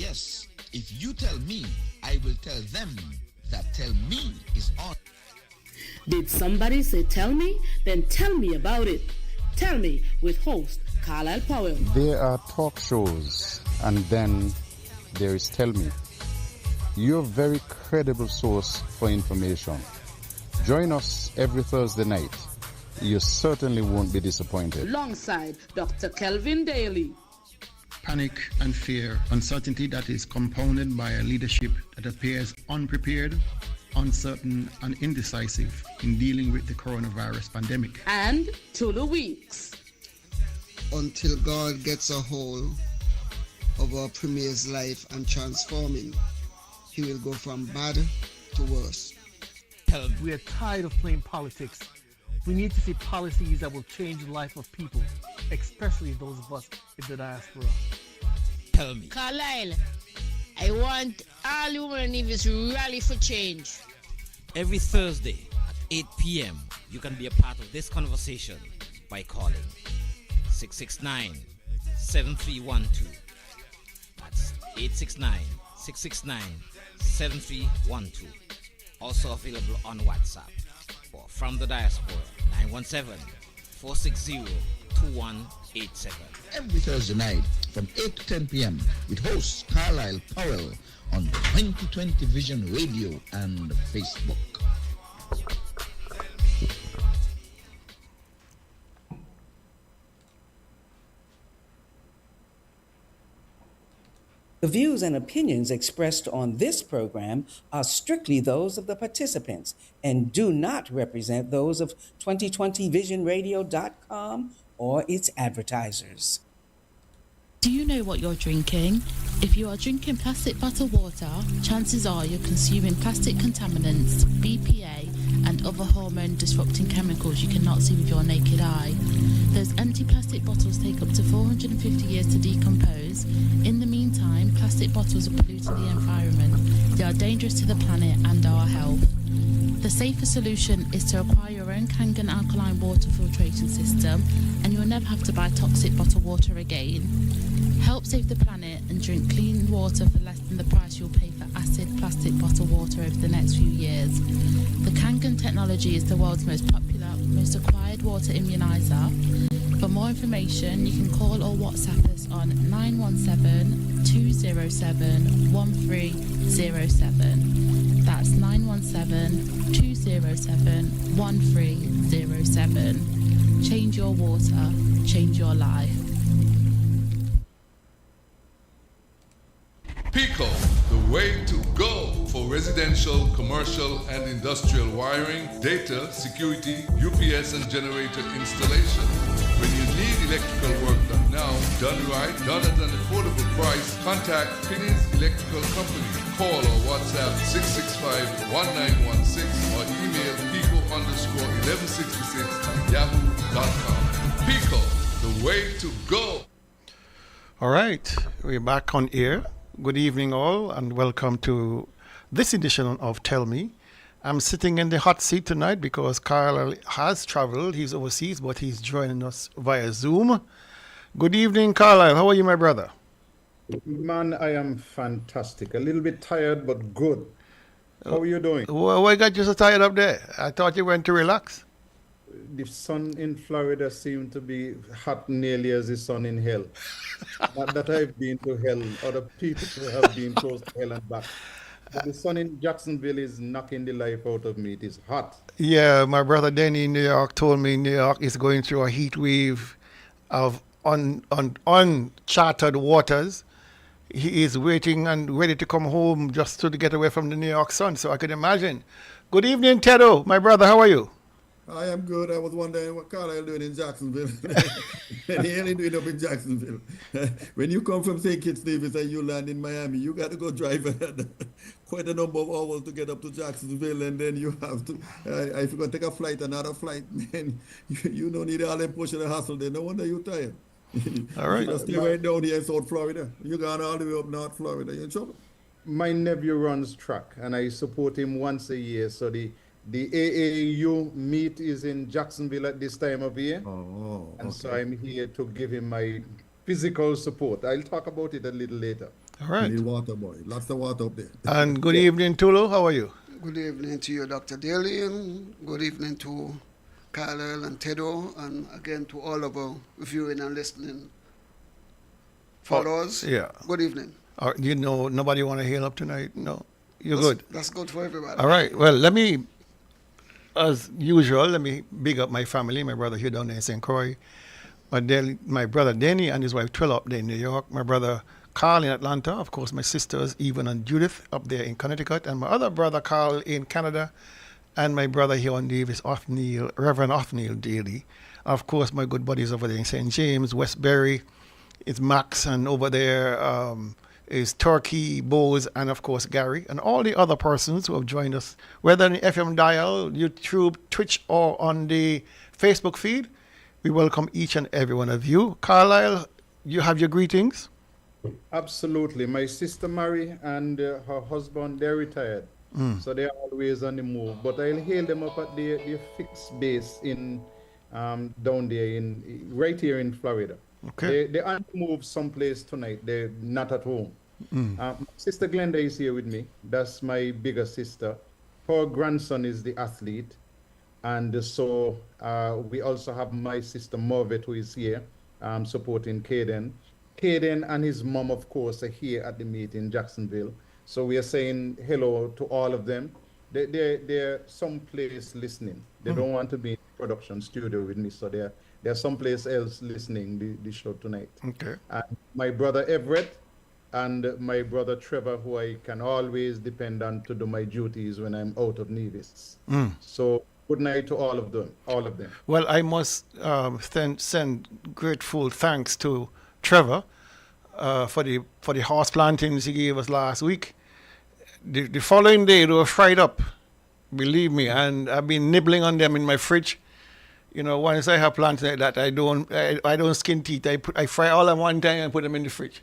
Yes, if you tell me, I will tell them that Tell Me is on. Did somebody say tell me? Then tell me about it. Tell Me with host Carlisle Powell. There are talk shows, and then there is Tell Me, your very credible source for information. Join us every Thursday night. You certainly won't be disappointed. Alongside Dr. Kelvin Daly. Panic and fear, uncertainty that is compounded by a leadership that appears unprepared, uncertain, and indecisive in dealing with the coronavirus pandemic. And Tulu Weeks. Until God gets a hold of our Premier's life and transform him, he will go from bad to worse. We are tired of playing politics. We need to see policies that will change the life of people, especially those of us in the diaspora. Tell me. Carlisle, I want all women in this rally for change. Every Thursday at 8 p.m., you can be a part of this conversation by calling 669-7312. That's 869-669-7312. Also available on WhatsApp. Or from the diaspora, 917-460-2187. Every Thursday night from 8 to 10 p.m. with host Carlisle Powell on 2020 Vision Radio and Facebook. The views and opinions expressed on this program are strictly those of the participants and do not represent those of 2020visionradio.com or its advertisers. Do you know what you're drinking? If you are drinking plastic bottled water, chances are you're consuming plastic contaminants, BPA, and other hormone-disrupting chemicals you cannot see with your naked eye. Those empty plastic bottles take up to 450 years to decompose. In the meantime, plastic bottles are polluting the environment. They are dangerous to the planet and our health. The safer solution is to acquire your own Kangen alkaline water filtration system, and you'll never have to buy toxic bottled water again. Help save the planet and drink clean water for less than the price you'll pay for acid plastic bottled water over the next few years. The Kangen technology is the world's most popular, most acquired water immunizer. For more information, you can call or WhatsApp us on 917-207-1307. That's 917-207-1307. Change your water, change your life. Pico, the way to go for residential, commercial, and industrial wiring, data, security, UPS, and generator installation. When you need electrical work done now, done right, done at an affordable price, contact Finney's Electrical Company. Call or WhatsApp 665-1916 or email pico_1166@yahoo.com. Pico, the way to go. All right, we're back on air. Good evening all, and welcome to this edition of Tell Me. I'm sitting in the hot seat tonight because Carl has traveled. He's overseas, but he's joining us via Zoom. Good evening, Carlisle. How are you, my brother? Man, I am fantastic. A little bit tired, but good. How are you doing? Why got you so tired up there? I thought you went to relax. The sun in Florida seemed to be hot nearly as the sun in hell. Not that I've been to hell. Other people have been close to hell and back. But the sun in Jacksonville is knocking the life out of me. It is hot. Yeah, my brother Danny in New York told me New York is going through a heat wave of uncharted waters. He is waiting and ready to come home just to get away from the New York sun, so I can imagine. Good evening, Tedo, my brother. How are you? I am good. I was wondering what Carlisle doing in Jacksonville. And he ain't doing up in Jacksonville. When you come from St. Kitts Davis and you land in Miami, you got to go drive quite a number of hours to get up to Jacksonville, and then you have to, if you're going to take a flight, another flight, man, you don't need all them push and hustle there. No wonder you're tired. All right. Just stay right down here in South Florida. You're going all the way up North Florida. You're in trouble. My nephew runs track, and I support him once a year. So the AAU meet is in Jacksonville at this time of year. Oh, and so I'm here to give him my physical support. I'll talk about it a little later. All right. We need water, boy. Lots of water up there. And good evening, Tulu. How are you? Good evening to you, Dr. Daly, and good evening to Carlisle and Tedo, and again to all of our viewing and listening followers. Yeah. Good evening. You know, nobody want to hail up tonight? No? You're good? That's good for everybody. All right. Well, let me, as usual, let me big up my family, my brother here down there in St. Croix, my brother Danny and his wife Twilla up there in New York, my brother Carl in Atlanta, of course, my sisters Evan and Judith up there in Connecticut, and my other brother Carl in Canada, and my brother here on Davis, Reverend Othniel Daly. Of course, my good buddies over there in St. James, Westbury, it's Max, and over there is Turkey, Bose, and of course Gary, and all the other persons who have joined us, whether on the FM dial, YouTube, Twitch, or on the Facebook feed. We welcome each and every one of you. Carlisle, you have your greetings? Absolutely. My sister Mary and her husband, they're retired. So they're always on the move. But I'll hail them up at their fixed base in down there right here in Florida. Okay. They're on the move someplace tonight. They're not at home. Sister Glenda is here with me. That's my bigger sister. Her grandson is the athlete. And so we also have my sister Morvet, who is here supporting Caden. Caden and his mom, of course, are here at the meet in Jacksonville. So we are saying hello to all of them. They're someplace listening. They don't want to be in the production studio with me, so they're someplace else listening the show tonight. Okay. And my brother Everett and my brother Trevor, who I can always depend on to do my duties when I'm out of Nevis. So good night to all of them. Well, I must send grateful thanks to Trevor for the horse plantings he gave us last week. The following day they were fried up, believe me, and I've been nibbling on them in my fridge. You know, once I have plants like that, I don't skin teeth. I fry all at one time and put them in the fridge.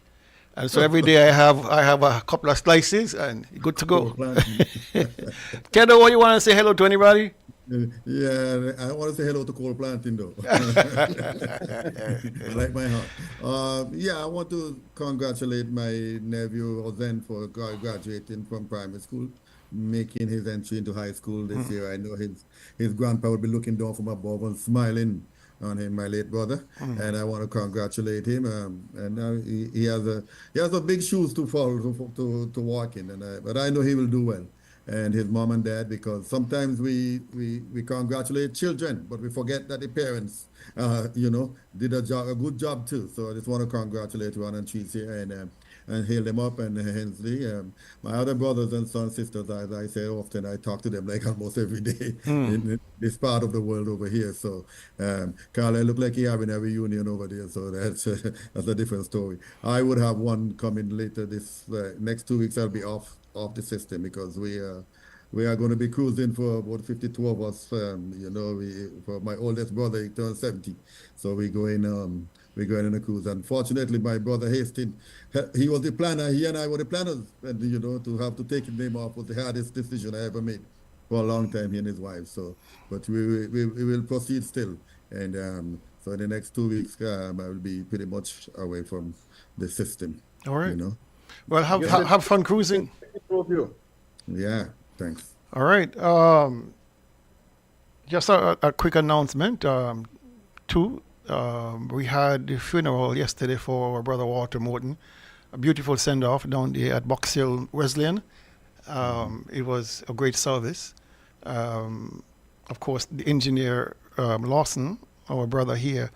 And so every day I have a couple of slices and good to go. Kedo, what you want to say hello to anybody? Yeah, I want to say hello to Cole Planting though. I like my heart. Yeah, I want to congratulate my nephew Ozen for graduating from primary school, making his entry into high school this year. I know his grandpa would be looking down from above and smiling on him, my late brother, and I want to congratulate him. And he has a big shoes to follow to walk in, but I know he will do well. And his mom and dad, because sometimes we congratulate children, but we forget that the parents, did a good job too. So I just want to congratulate Ron and Cheese here and hail them up. And Hensley, my other brothers and sisters, as I say often, I talk to them like almost every day in this part of the world over here. So, Carl, I look like you're having a reunion over there. So that's a different story. I would have one coming later this next 2 weeks. I'll be off the system because we are going to be cruising for about 52 of us. For my oldest brother, he turned 70, so we're going on a cruise. Unfortunately, my brother Hastings, he was the planner. He and I were the planners, and to have to take his name off was the hardest decision I ever made for a long time. He and his wife. So, but we will proceed still, and so in the next 2 weeks, I will be pretty much away from the system. All right. Well, have fun cruising. Yeah, thanks. All right. Just a quick announcement. We had the funeral yesterday for our brother Walter Morton. A beautiful send-off down there at Box Hill Wesleyan. It was a great service. Of course, the engineer Lawson, our brother here,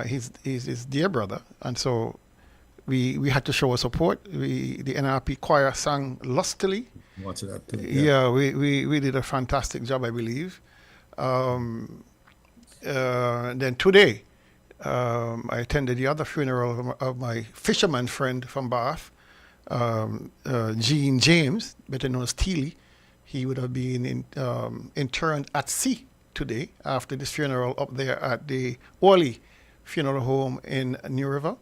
he's his dear brother, and so we had to show our support. The NRP choir sang lustily. Watch that too. Yeah, we did a fantastic job, I believe. Then today, I attended the other funeral of my fisherman friend from Bath, Gene James, better known as Teely. He would have been interned at sea today after this funeral up there at the Orley Funeral Home in New River.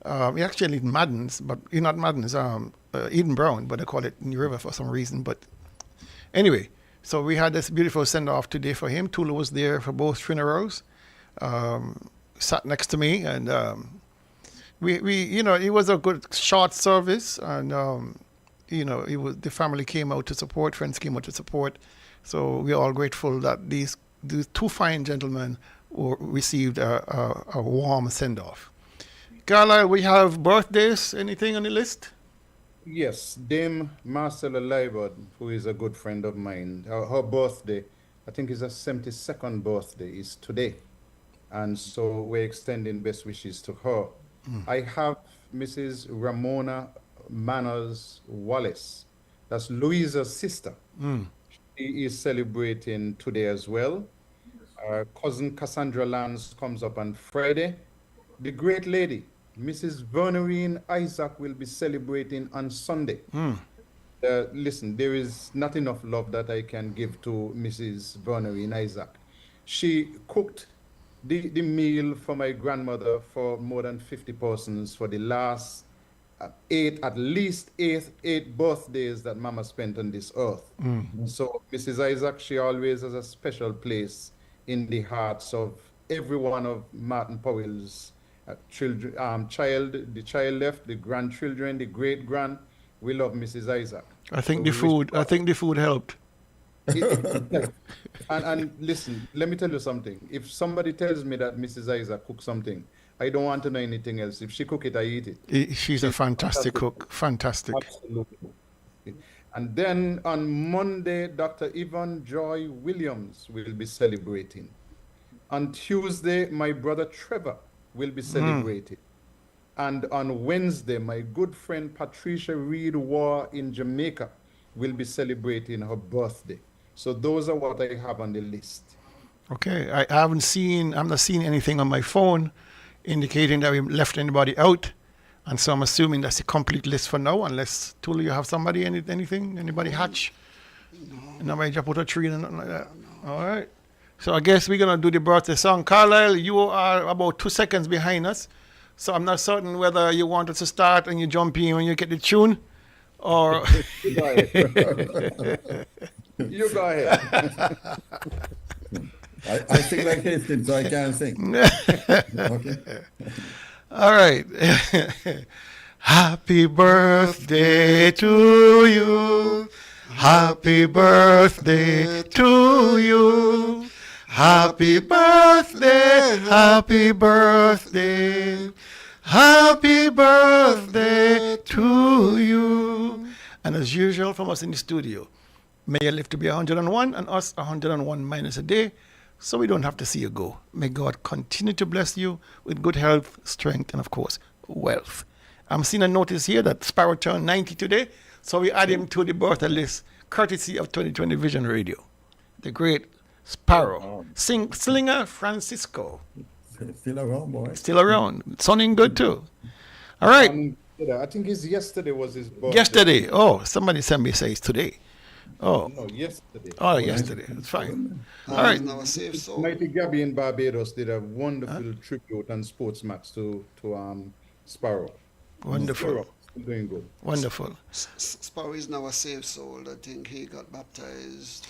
He actually in Maddens, but not Maddens, Eden Brown, but they call it New River for some reason. But anyway, so we had this beautiful send-off today for him. Tula was there for both funerals, sat next to me, and it was a good short service, and the family came out to support, friends came out to support. So we're all grateful that these two fine gentlemen received a warm send-off. Carlisle, we have birthdays. Anything on the list? Yes, Dame Marcella Liebert, who is a good friend of mine, her birthday, I think is her 72nd birthday, is today. And so we're extending best wishes to her. I have Mrs. Ramona Manners Wallace. That's Louisa's sister. She is celebrating today as well. Cousin Cassandra Lance comes up on Friday. The great lady, Mrs. Vernerine Isaac, will be celebrating on Sunday. Listen, there is not enough love that I can give to Mrs. Vernerine Isaac. She cooked the meal for my grandmother for more than 50 persons for the last at least eight birthdays that Mama spent on this earth. So Mrs. Isaac, she always has a special place in the hearts of every one of Martin Powell's children, the child left, the grandchildren, the great grand. We love Mrs. Isaac. I think the food helped. And listen, let me tell you something. If somebody tells me that Mrs. Isaac cooked something, I don't want to know anything else. If she cook it, I eat it. She's a fantastic cook. Fantastic. Absolutely. And then on Monday, Dr. Yvonne Joy Williams will be celebrating. On Tuesday, my brother Trevor will be celebrating. And on Wednesday, my good friend Patricia Reed War in Jamaica will be celebrating her birthday. So those are what I have on the list. Okay, I'm not seeing anything on my phone indicating that we left anybody out. And so I'm assuming that's a complete list for now, unless, Tulu, you have somebody, anything? Anybody hatch? No. Nobody just put a tree and nothing like that? No. All right. So I guess we're going to do the birthday song. Carlisle, you are about 2 seconds behind us. So I'm not certain whether you want us to start and you jump in when you get the tune, or... You go ahead. You go ahead. I sing like Hastings, so I can't sing. Okay. All right. Happy birthday to you. Happy birthday to you. Happy birthday, happy birthday. Happy birthday to you. And as usual from us in the studio, may you live to be 101 and us 101 minus a day, so we don't have to see you go. May God continue to bless you with good health, strength, and of course, wealth. I'm seeing a notice here that Sparrow turned 90 today, so we add him to the birthday list, courtesy of 2020 Vision Radio. The great Sparrow. Slinger Francisco. Still around, boy. Still around. Sounding good too. All right. I think yesterday was his birthday. Yesterday. Oh, somebody sent me says today. Oh. No, yesterday. Oh, yesterday. That's fine. All right. Mighty Gabby in Barbados did a wonderful tribute and sports match to Sparrow. Wonderful. Sparrow, doing good. Wonderful. Sparrow is now a saved soul. I think he got baptized.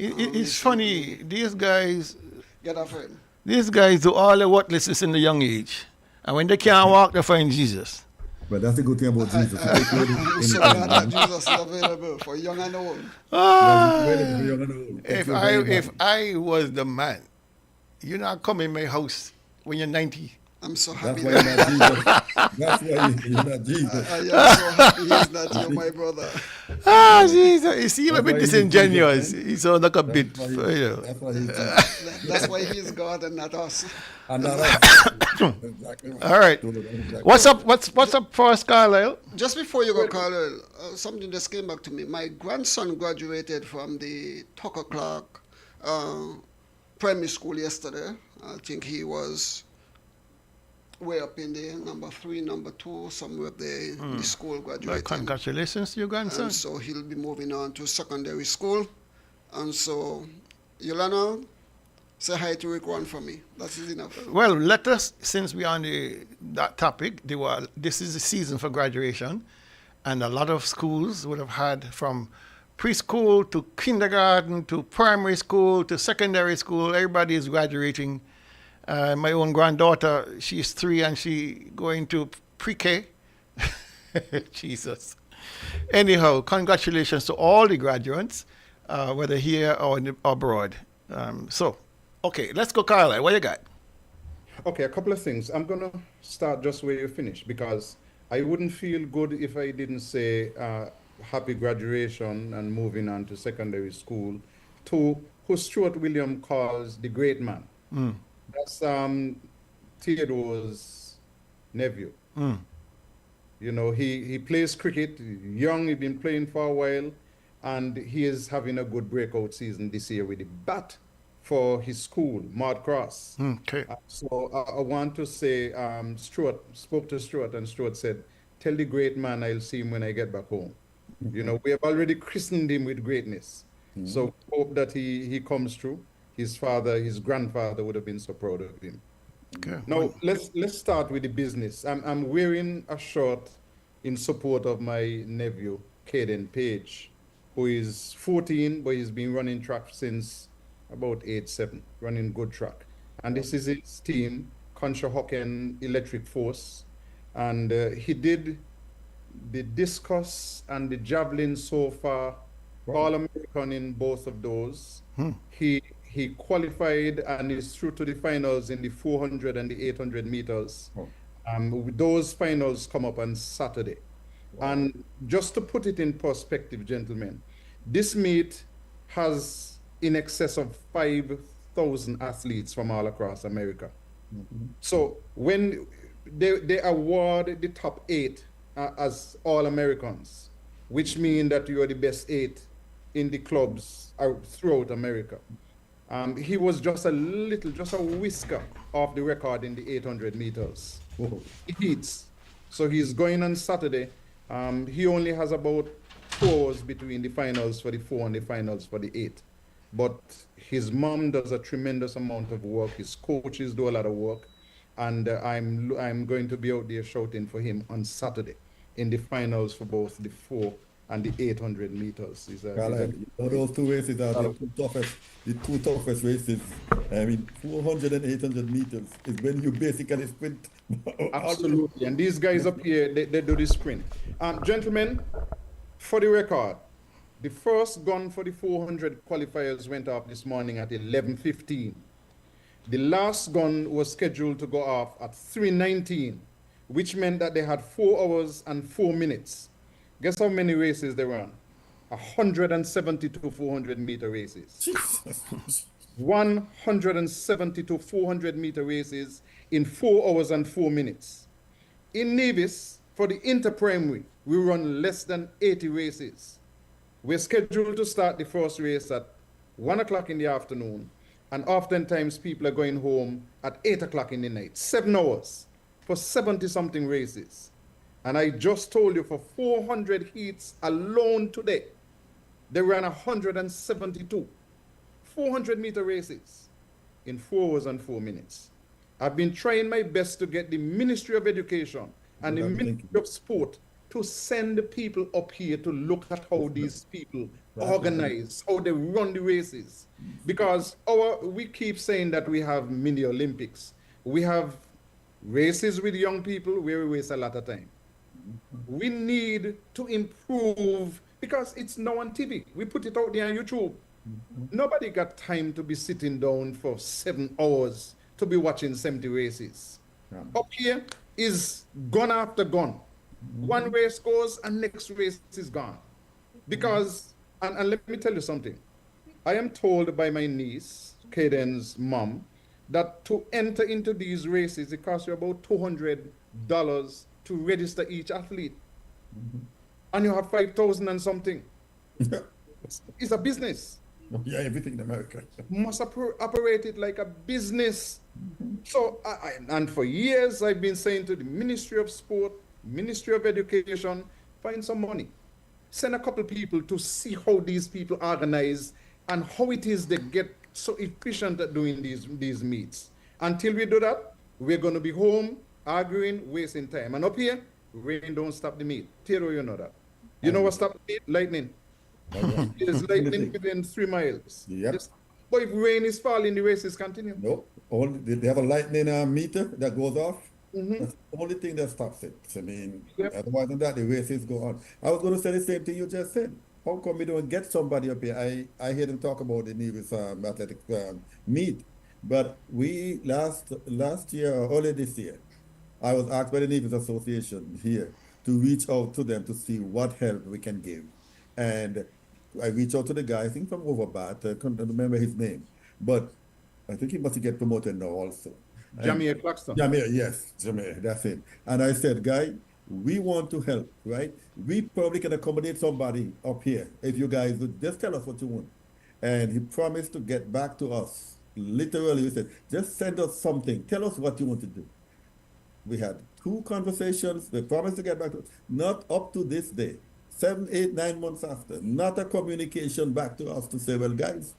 It's funny. These guys. Get a friend. These guys do all the worthlessness in the young age. And when they can't walk, they find Jesus. But that's the good thing about Jesus. So that Jesus is available for young and old. If I was the man, you're not coming in my house when you're 90. I'm so happy. That's why you're not Jesus. I am so happy he's not you, my brother. Jesus. You see, I'm a bit disingenuous. He sounds like a bit, That's why he's God and not us. And not us. All right. What's up for us, Carlisle? Just before you go, Carlisle, something just came back to me. My grandson graduated from the Tucker Clark primary school yesterday. I think he was way up in the number 3, number 2, somewhere up there in the school graduating. Well, congratulations to your grandson. And so he'll be moving on to secondary school. And so, Yolanda, say hi to Rick One for me. That's enough. Well, let us, since we're on that topic, this is the season for graduation. And a lot of schools would have had from preschool to kindergarten to primary school to secondary school. Everybody is graduating. My own granddaughter, she's 3 and she going to pre-K. Jesus. Anyhow, congratulations to all the graduates, whether here or abroad. Okay, let's go, Carla. What you got? Okay, a couple of things. I'm going to start just where you finished because I wouldn't feel good if I didn't say happy graduation and moving on to secondary school to who Stuart William calls the great man. That's Theodore's nephew. You know, he plays cricket, young, he's been playing for a while, and he is having a good breakout season this year with the bat for his school, Mud Cross. Okay. So I want to say, Stuart spoke to Stuart, and Stuart said, tell the great man I'll see him when I get back home. You know, we have already christened him with greatness. So hope that he comes through. His father, his grandfather would have been so proud of him. Okay. Now, let's start with the business. I'm wearing a shirt in support of my nephew, Caden Page, who is 14, but he's been running track since about age 7, running good track. And this is his team, Conshohocken Electric Force. And he did the discus and the javelin so far, All-American in both of those. He qualified and is through to the finals in the 400 and the 800 meters. Those finals come up on Saturday. And just to put it in perspective, gentlemen, this meet has in excess of 5,000 athletes from all across America. So when they award the top 8 as All-Americans, which mean that you are the best 8 in the clubs throughout America. He was just a whisker off the record in the 800 meters. He heats. So he's going on Saturday. He only has about 2 hours between the finals for the 4 and the finals for the 8. But his mom does a tremendous amount of work. His coaches do a lot of work. And I'm going to be out there shouting for him on Saturday in the finals for both the 4 and the 800 meters. Those 2 races are the two toughest races. I mean, 400 and 800 meters is when you basically sprint. Absolutely. And these guys up here, they do the sprint. Gentlemen, for the record, the first gun for the 400 qualifiers went off this morning at 11:15. The last gun was scheduled to go off at 3:19, which meant that they had 4 hours and 4 minutes. Guess how many races they ran? 172 400-meter races. 172 400-meter races in 4 hours and 4 minutes. In Nevis, for the interprimary, we run less than 80 races. We're scheduled to start the first race at 1 o'clock in the afternoon, and oftentimes people are going home at 8 o'clock in the night. 7 hours for 70-something races. And I just told you for 400 heats alone today, they ran 172 400-meter races in 4 hours and 4 minutes. I've been trying my best to get the Ministry of Education and the Ministry of Sport to send the people up here to look at how these people organize, how they run the races. Because we keep saying that we have mini Olympics. We have races with young people where we waste a lot of time. We need to improve because it's now on TV. We put it out there on YouTube. Nobody got time to be sitting down for 7 hours to be watching 70 races. Up here is gun after gun. One race goes and next race is gone. Because, and let me tell you something. I am told by my niece, Caden's mom, that to enter into these races, it costs you about $200 to register each athlete. And you have 5,000 and something. It's a business. Yeah, everything in America. Must operate it like a business. So, and for years, I've been saying to the Ministry of Sport, Ministry of Education, find some money. Send a couple people to see how these people organize and how it is they get so efficient at doing these meets. Until we do that, we're going to be home, arguing, wasting time. And up here, rain don't stop the meet. Theodore, you know that. You know what stops the meet? Lightning. There's lightning within 3 miles. Yep. But if rain is falling, the races continue. No, they have a lightning meter that goes off. That's the only thing that stops it. I mean, otherwise than that, the races go on. I was going to say the same thing you just said. How come we don't get somebody up here? I hear them talk about the Nevis athletic meet, but we last year or early this year, I was asked by the Nevis Association here to reach out to them to see what help we can give, and I reached out to the guy, I think from Overbat, I can't remember his name, but I think he must get promoted now also. Jameer Claxton. Jameer, yes, Jameer, that's it. And I said, guy, we want to help, right? We probably can accommodate somebody up here if you guys would just tell us what you want. And he promised to get back to us. Literally, he said, just send us something. Tell us what you want to do. We had 2 conversations. They promised to get back to us. Not up to this day. 7, 8, 9 months after. Not a communication back to us to say, well, guys,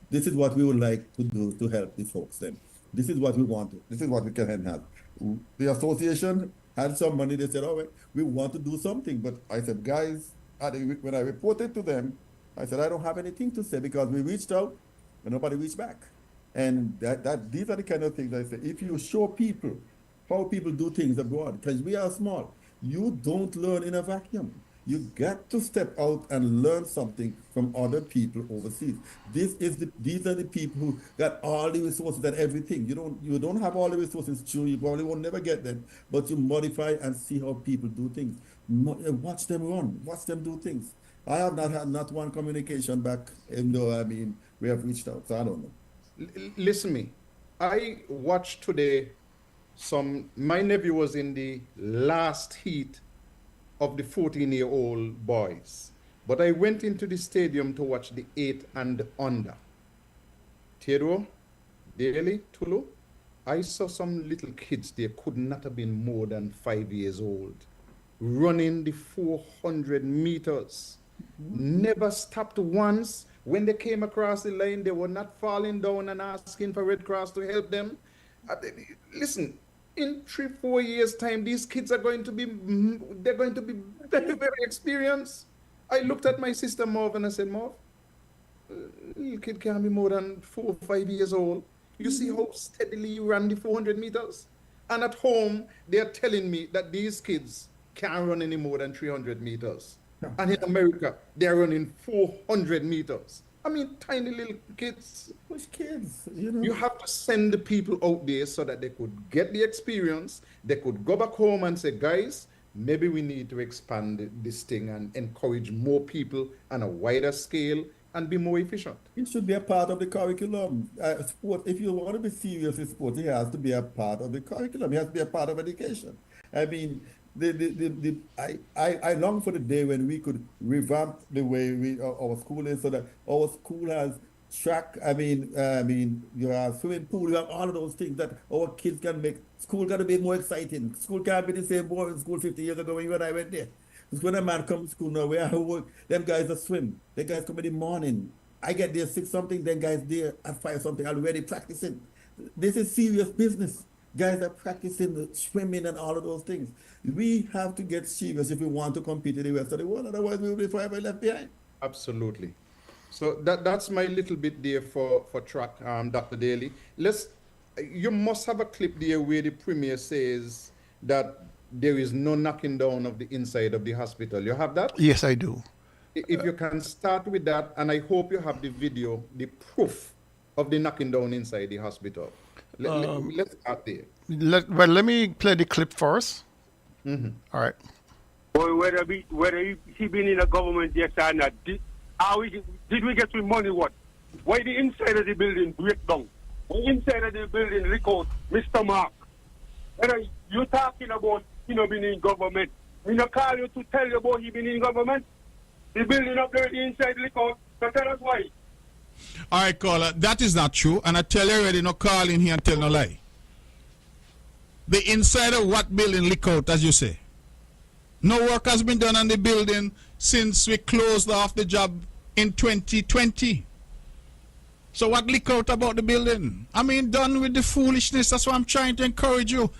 this is what we would like to do to help these folks then. This is what we want. This is what we can have. The association had some money. They said, all right, we want to do something. But I said, guys, when I reported to them, I said, I don't have anything to say because we reached out and nobody reached back. And these are the kind of things I say. If you show people how people do things abroad, because we are small, you don't learn in a vacuum. You got to step out and learn something from other people overseas. These are the people who got all the resources and everything. You don't have all the resources, true. You probably won't never get them, but you modify and see how people do things. Watch them run. Watch them do things. I have not had not one communication back, even though I mean we have reached out. So I don't know. Listen me. I watched today. My nephew was in the last heat of the 14-year-old boys. But I went into the stadium to watch the 8 and under. Theodore, Daly, Tulu, I saw some little kids there, could not have been more than 5 years old, running the 400 meters. Never stopped once. When they came across the line, they were not falling down and asking for Red Cross to help them. Listen, in 3-4 years' time, these kids are going to be, very, very experienced. I looked at my sister Marv and I said, Marv, little kid can't be more than 4 or 5 years old. You see how steadily you ran the 400 meters? And at home, they're telling me that these kids can't run any more than 300 meters. And in America, they're running 400 meters. I mean, tiny little kids. Which kids? You know? You have to send the people out there so that they could get the experience. They could go back home and say, guys, maybe we need to expand this thing and encourage more people on a wider scale and be more efficient. It should be a part of the curriculum. Sport, if you want to be serious in sport, it has to be a part of the curriculum. It has to be a part of education. I mean, I long for the day when we could revamp the way our school is, so that our school has track. I mean, you have swimming pool, you have all of those things that our kids can make. School got to be more exciting. School can't be the same boring school 50 years ago when you and I went there. Because when a man comes to school now, where I work, them guys are swim. Them guys come in the morning. I get there 6 something, then guys there at 5 something already practicing. This is serious business. Guys are practicing swimming and all of those things. We have to get serious if we want to compete in the rest of the world. Otherwise, we will be forever left behind. Absolutely. So that's my little bit there for track, Dr. Daly. You must have a clip there where the Premier says that there is no knocking down of the inside of the hospital. You have that? Yes, I do. If you can start with that, and I hope you have the video, the proof of the knocking down inside the hospital. Let's start there. Let me play the clip first. Mm-hmm. All right. Or whether he been in a government, yes or not. Did we get some money? What? Why the inside of the building break down? Why inside of the building leak out? Mr. Mark, whether you talking about been in government, we not call you to tell you about he been in government. The building up there, the inside leak out. So tell us why. All right, caller, that is not true, and I tell you already, no call in here and tell no lie. The inside of what building leak out, as you say? No work has been done on the building since we closed off the job in 2020. So what leak out about the building? I mean, done with the foolishness. That's why I'm trying to encourage you.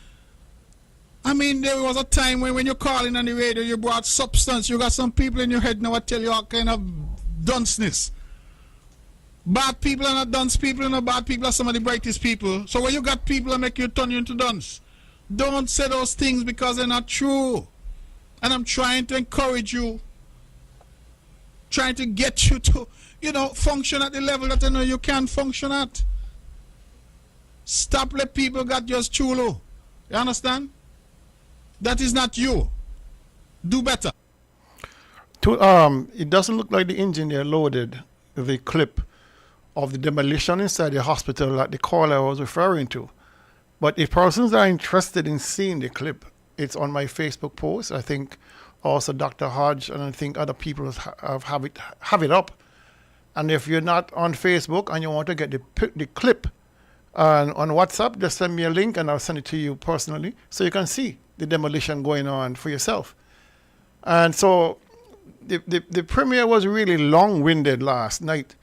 I mean, there was a time when you're calling on the radio, you brought substance. You got some people in your head now that tell you all kind of dunceness. Bad people are not dunce people, and bad people are some of the brightest people. So when you got people that make you turn you into dunce, Don't say those things because they're not true. And I'm trying to encourage you, trying to get you to, function at the level that I know you can function at. Stop let people got just chulo. You understand? That is not you. Do better. It doesn't look like the engineer loaded the clip of the demolition inside the hospital that the caller was referring to. But if persons are interested in seeing the clip, it's on my Facebook post. I think also Dr. Hodge and I think other people have it up. And if you're not on Facebook and you want to get the clip on WhatsApp, just send me a link and I'll send it to you personally so you can see the demolition going on for yourself. And so the premier was really long-winded last night,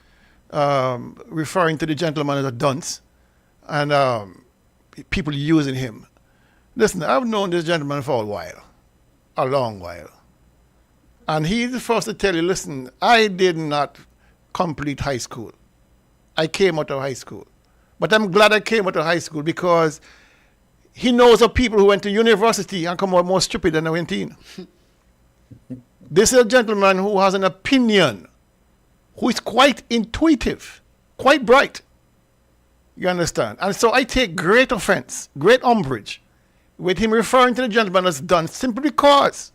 referring to the gentleman as a dunce and people using him. Listen, I've known this gentleman for a long while. And he's the first to tell you, listen, I did not complete high school. I came out of high school. But I'm glad I came out of high school because he knows of people who went to university and come out more stupid than they went in. This is a gentleman who has an opinion, who is quite intuitive, quite bright. You understand? And so I take great offense, great umbrage with him referring to the gentleman as done simply because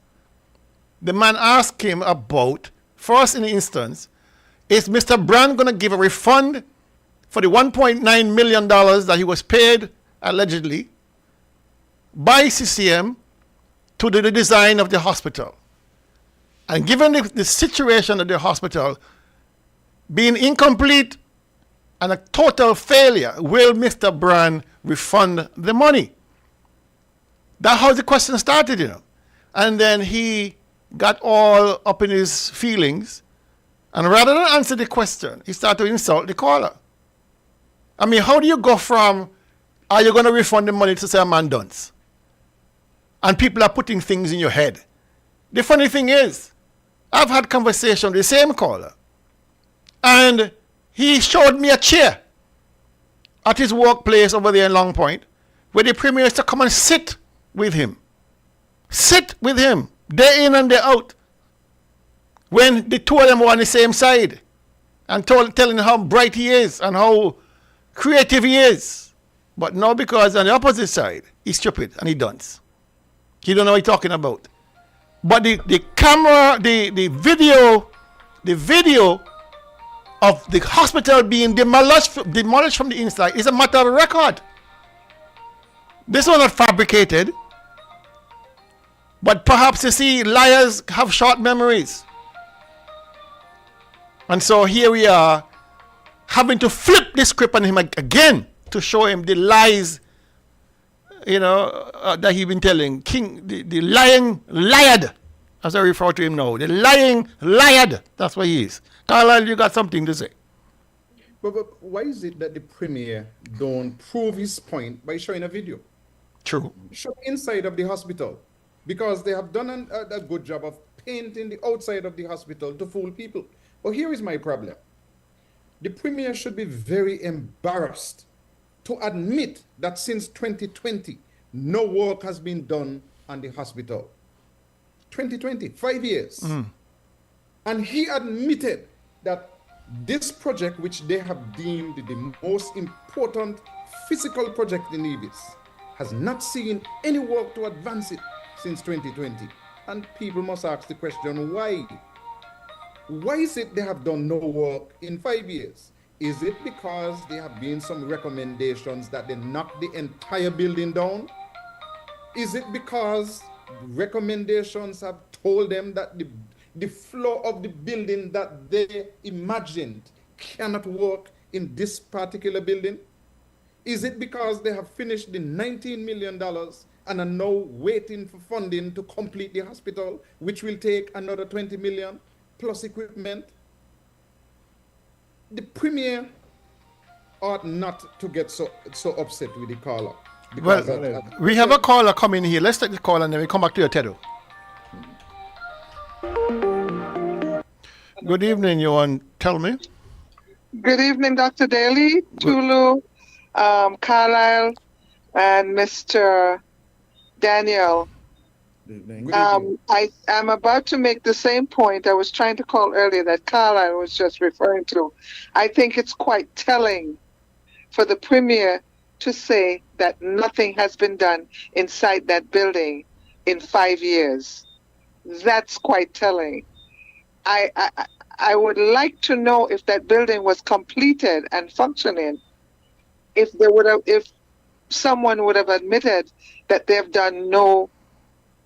the man asked him about, first in the instance, is Mr. Brand going to give a refund for the $1.9 million that he was paid, allegedly, by CCM to the design of the hospital? And given the situation of the hospital being incomplete and a total failure, will Mr. Brand refund the money? That's how the question started, And then he got all up in his feelings, and rather than answer the question, he started to insult the caller. I mean, how do you go from, are you going to refund the money to say a man dunce? And people are putting things in your head. The funny thing is, I've had conversation with the same caller, and he showed me a chair at his workplace over there in Long Point, where the premier is to come and sit with him. Sit with him, day in and day out. When the two of them were on the same side, and telling how bright he is and how creative he is. But now because on the opposite side, he's stupid and he dunce. He don't know what he's talking about. But the camera, the video of the hospital being demolished from the inside is a matter of record. This was not fabricated. But perhaps you see, liars have short memories. And so here we are, having to flip the script on him again to show him the lies, that he's been telling. The lying liar, as I refer to him now. The lying liar. That's what he is. Carlisle, you got something to say. But why is it that the premier don't prove his point by showing a video? True. Show inside of the hospital. Because they have done a good job of painting the outside of the hospital to fool people. But here is my problem. The premier should be very embarrassed to admit that since 2020, no work has been done on the hospital. 2020, 5 years. Mm. And he admitted that this project, which they have deemed the most important physical project in Nevis, has not seen any work to advance it since 2020. And people must ask the question, why? Why is it they have done no work in 5 years? Is it because there have been some recommendations that they knock the entire building down? Is it because recommendations have told them that the floor of the building that they imagined cannot work in this particular building? Is it because they have finished the $19 million and are now waiting for funding to complete the hospital, which will take another $20 million plus equipment? The premier ought not to get so upset with the caller. Well, we have a caller coming here. Let's take the call and then we come back to your Tedo. Good evening, you want to tell me? Good evening, Dr. Daly, Tulu, Carlisle, and Mr. Daniel, I am about to make the same point I was trying to call earlier that Carlisle was just referring to. I think it's quite telling for the Premier to say that nothing has been done inside that building in 5 years. That's quite telling. I would like to know if that building was completed and functioning, if someone would have admitted that they've done no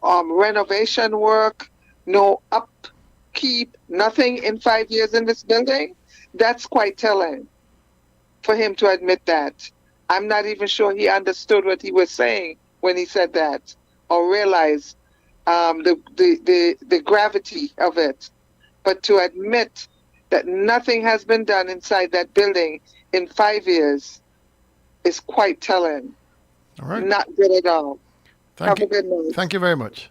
renovation work, no upkeep, nothing in 5 years in this building. That's quite telling for him to admit that. I'm not even sure he understood what he was saying when he said that, or realized the gravity of it. But to admit that nothing has been done inside that building in 5 years is quite telling. All right. Not good at all. Thank Have a good night. Thank you very much.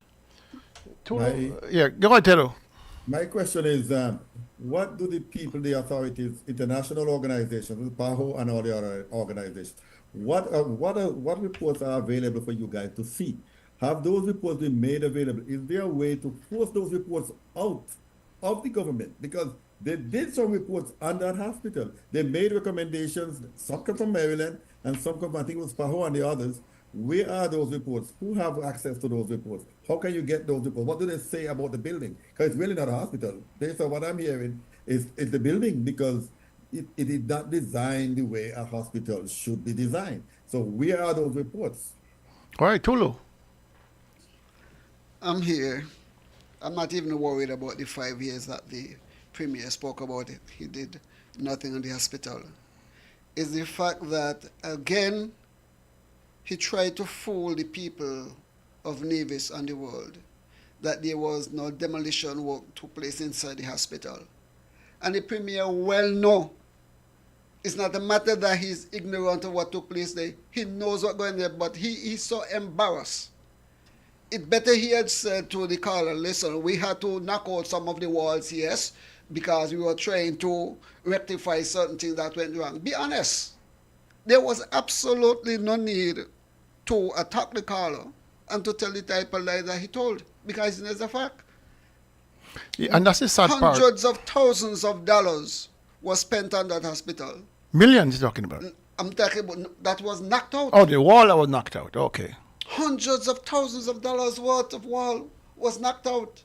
Yeah, go ahead, Tero. My question is, what do the people, the authorities, international organizations, PAHO and all the other organizations, what reports are available for you guys to see? Have those reports been made available? Is there a way to force those reports out of the government? Because they did some reports on that hospital. They made recommendations, some come from Maryland and some come from, I think it was PAHO and the others. Where are those reports? Who have access to those reports? How can you get those reports? What do they say about the building? Because it's really not a hospital. Based on what I'm hearing, is the building, because it is not designed the way a hospital should be designed. So where are those reports? All right, Tulu. I'm here. I'm not even worried about the 5 years that the Premier spoke about it. He did nothing on the hospital. It's the fact that, again, he tried to fool the people of Nevis and the world that there was no demolition work took place inside the hospital. And the Premier well know it's not a matter that he's ignorant of what took place there. He knows what's going there, but he's so embarrassed. It better he had said to the caller, listen, we had to knock out some of the walls, yes, because we were trying to rectify certain things that went wrong. Be honest. There was absolutely no need to attack the caller and to tell the type of lie that he told, because it's a fact. Yeah, and that's the sad part. Hundreds of thousands of dollars was spent on that hospital. Millions you're talking about. I'm talking about that was knocked out. Oh, the wall that was knocked out. Okay. Hundreds of thousands of dollars worth of wall was knocked out.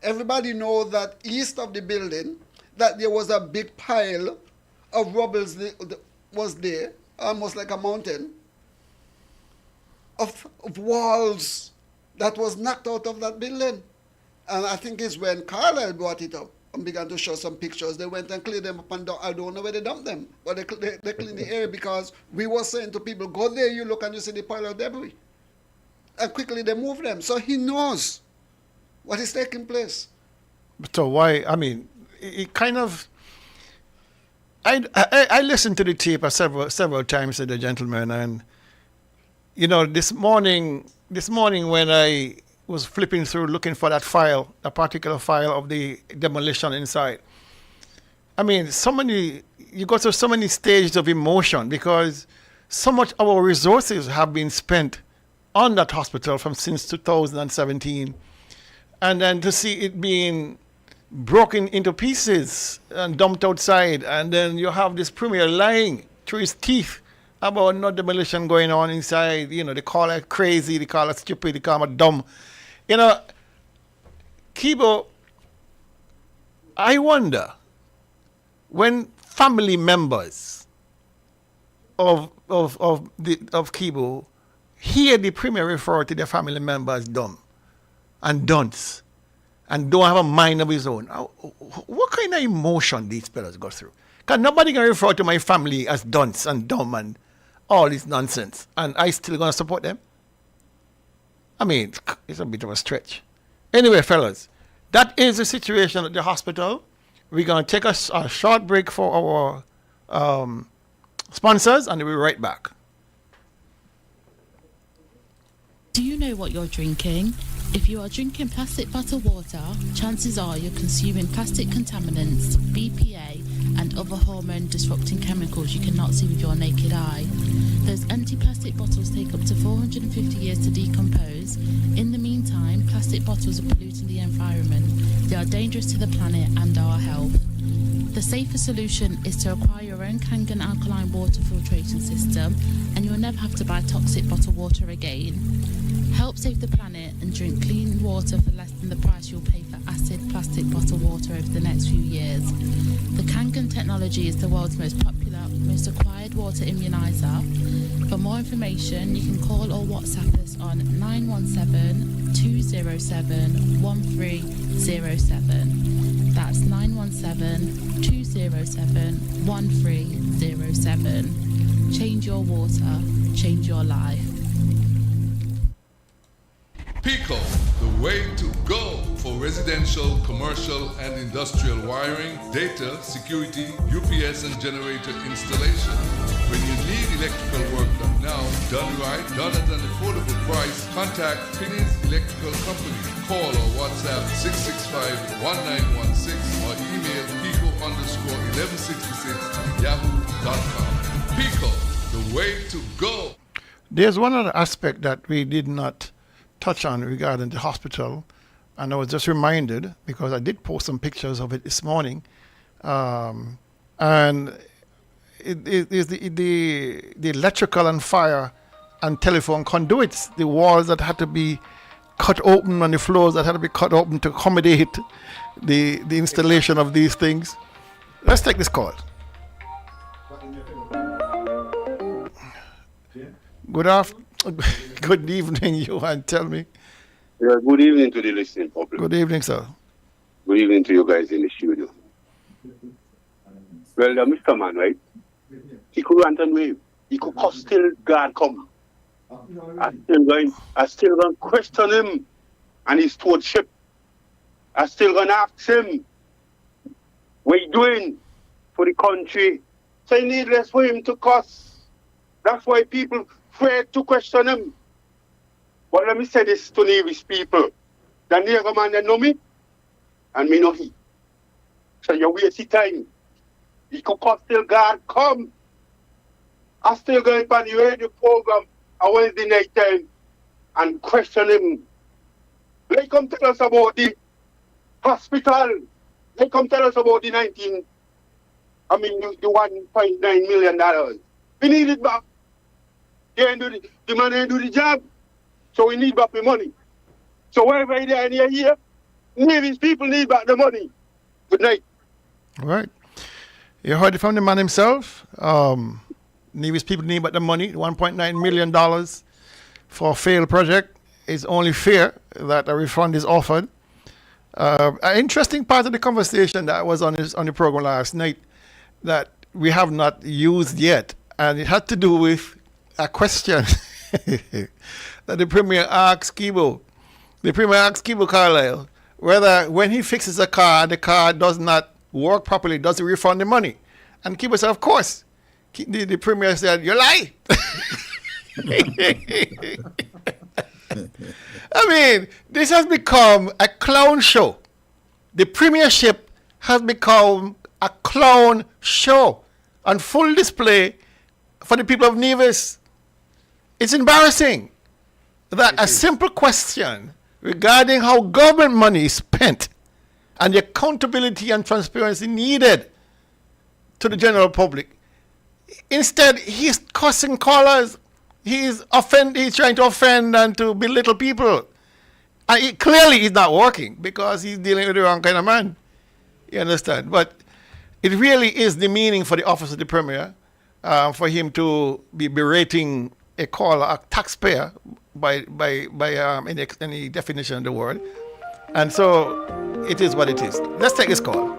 Everybody knows that east of the building, that there was a big pile of rubble was there, almost like a mountain, of walls that was knocked out of that building. And I think it's when Carlisle brought it up and began to show some pictures. They went and cleared them up, and I don't know where they dumped them, but they cleaned the area, because we were saying to people, go there, you look and you see the pile of debris. And quickly they move them. So he knows what is taking place. So why, I mean, it kind of, I listened to the tape several times to the gentleman, and, you know, this morning when I was flipping through looking for that file, a particular file of the demolition inside, I mean, you go through so many stages of emotion, because so much of our resources have been spent on that hospital since 2017, and then to see it being broken into pieces and dumped outside, and then you have this Premier lying through his teeth about no demolition going on inside. You know, they call it crazy, they call it stupid, they call it dumb. You know, Kibo, I wonder when family members of Kibo hear the Premier refer to their family members dumb and dunce and don't have a mind of his own. What kind of emotion these fellas go through? Because nobody can refer to my family as dunce and dumb and all this nonsense, and I still going to support them? I mean, it's a bit of a stretch. Anyway, fellas, that is the situation at the hospital. We're going to take a short break for our sponsors, and we'll be right back. Do you know what you're drinking? If you are drinking plastic bottled water, chances are you're consuming plastic contaminants, BPA, and other hormone disrupting chemicals you cannot see with your naked eye. Those empty plastic bottles take up to 450 years to decompose. In the meantime, plastic bottles are polluting the environment. They are dangerous to the planet and our health. The safer solution is to acquire your own Kangen alkaline water filtration system, and you'll never have to buy toxic bottled water again. Help save the planet and drink clean water for less than the price you'll pay for acid plastic bottled water over the next few years. The Kangen technology is the world's most popular, most acquired water immunizer. For more information, you can call or WhatsApp us on 917-207-1307. That's 917-207-1307. Change your water, change your life. Pico, the way to go for residential, commercial, and industrial wiring, data, security, UPS and generator installation. When you need electrical work done now, done right, done at an affordable price, contact Finney's Electrical Company. Call or WhatsApp 665-1916 or email pico_1166@yahoo.com. Pico, the way to go. There's one other aspect that we did not touch on regarding the hospital, and I was just reminded because I did post some pictures of it this morning, and it is the electrical and fire and telephone conduits, the walls that had to be cut open and the floors that had to be cut open to accommodate the installation of these things. Let's take this call. Good evening, Johan. Tell me. Yeah, good evening to the listening public. Good evening, sir. Good evening to you guys in the studio. Well, Mr. Man, right? He could rant and wave. He could still God come. I still going to question him and his stewardship. I still going to ask him what he doing for the country. So it's needless for him to cuss. That's why people afraid to question him. But let me say this to Nevis people. The nigger man, they know me, and me know he. So you waste your time. He could still God come. I still going on the radio program on Wednesday night time and question him. They come tell us about the hospital. They come tell us about the the $1.9 million. We need it back. The man ain't do the job. So we need back the money. So wherever they are here, Nevis people need back the money. Good night. All right. You heard it from the man himself. Nevis people need back the money, $1.9 million for a failed project. It's only fair that a refund is offered. An interesting part of the conversation that was on the program last night that we have not used yet, and it had to do with a question that the Premier asked Kibo. The Premier asked Kibo Carlisle whether when he fixes a car, the car does not work properly, does he refund the money? And Kibo said, of course. The Premier said, you lie. I mean, this has become a clown show. The Premiership has become a clown show on full display for the people of Nevis. It's embarrassing that a simple question regarding how government money is spent and the accountability and transparency needed to the general public. Instead, he's cussing callers. He's trying to offend and to belittle people. And clearly he's not working because he's dealing with the wrong kind of man. You understand? But it really is demeaning for the office of the Premier for him to be berating a caller, a taxpayer, by any definition of the word. And so it is what it is. Let's take this call.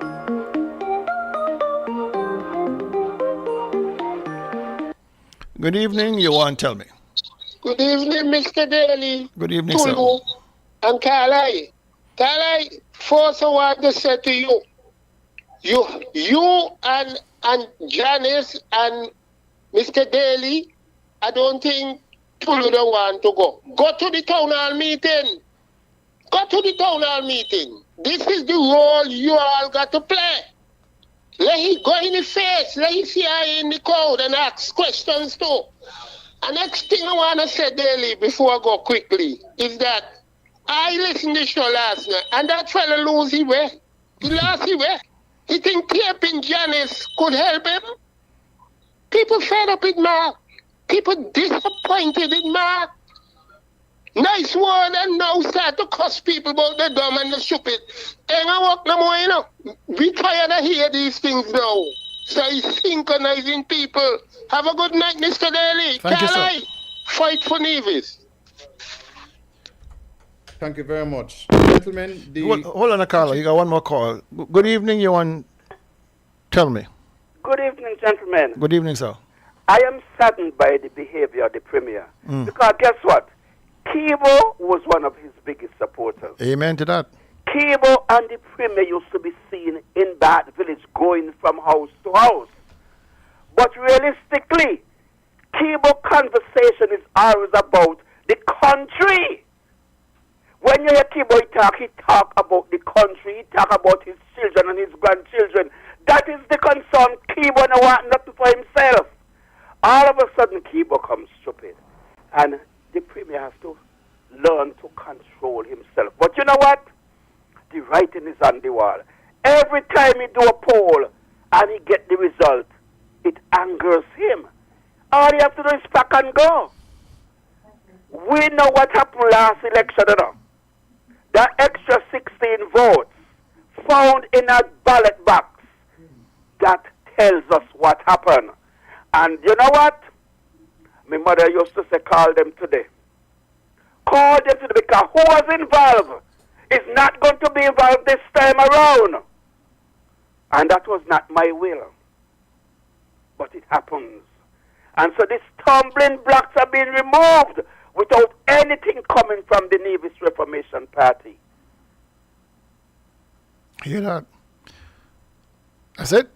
Good evening, you want to tell me. Good evening, Mr. Daly. Good evening, sir. You and Carlisle. Carlisle, first I want to say to you, you and Janice and Mr. Daly, I don't think Tulu don't want to go. Go to the town hall meeting. Go to the town hall meeting. This is the role you all got to play. Let him go in the face. Let him see her in the crowd and ask questions too. And next thing I want to say daily before I go quickly is that I listened to the show last night and that fella lose his way. He lost his way. He think taping Janice could help him. People fed up with Mark. People disappointed in Mark. Nice word and now start to cuss people about the dumb and the stupid. Ain't gonna work no more, you know. We tired of hear these things now. So he's synchronizing people. Have a good night, Mr. Daly. Thank you, sir. I fight for Nevis. Thank you very much. Gentlemen, Hold on, Carla. You got one more call. Good evening, you want tell me. Good evening, gentlemen. Good evening, sir. I am saddened by the behavior of the Premier. Mm. Because guess what? Kibo was one of his biggest supporters. Amen to that. Kibo and the Premier used to be seen in that village going from house to house. But realistically, Kibo conversation is always about the country. When you hear Kibo he talk about the country, he talk about his children and his grandchildren. That is the concern. Kibo no want nothing for himself. All of a sudden, Kibo comes stupid. And the Premier has to learn to control himself. But you know what? The writing is on the wall. Every time he do a poll and he get the result, it angers him. All he has to do is pack and go. We know what happened last election, you know. The extra 16 votes found in a ballot box. That tells us what happened. And you know what? My mother used to say, call them today. Call them today because who was involved is not going to be involved this time around. And that was not my will. But it happens. And so these stumbling blocks are being removed without anything coming from the Nevis Reformation Party. Hear that? That's it.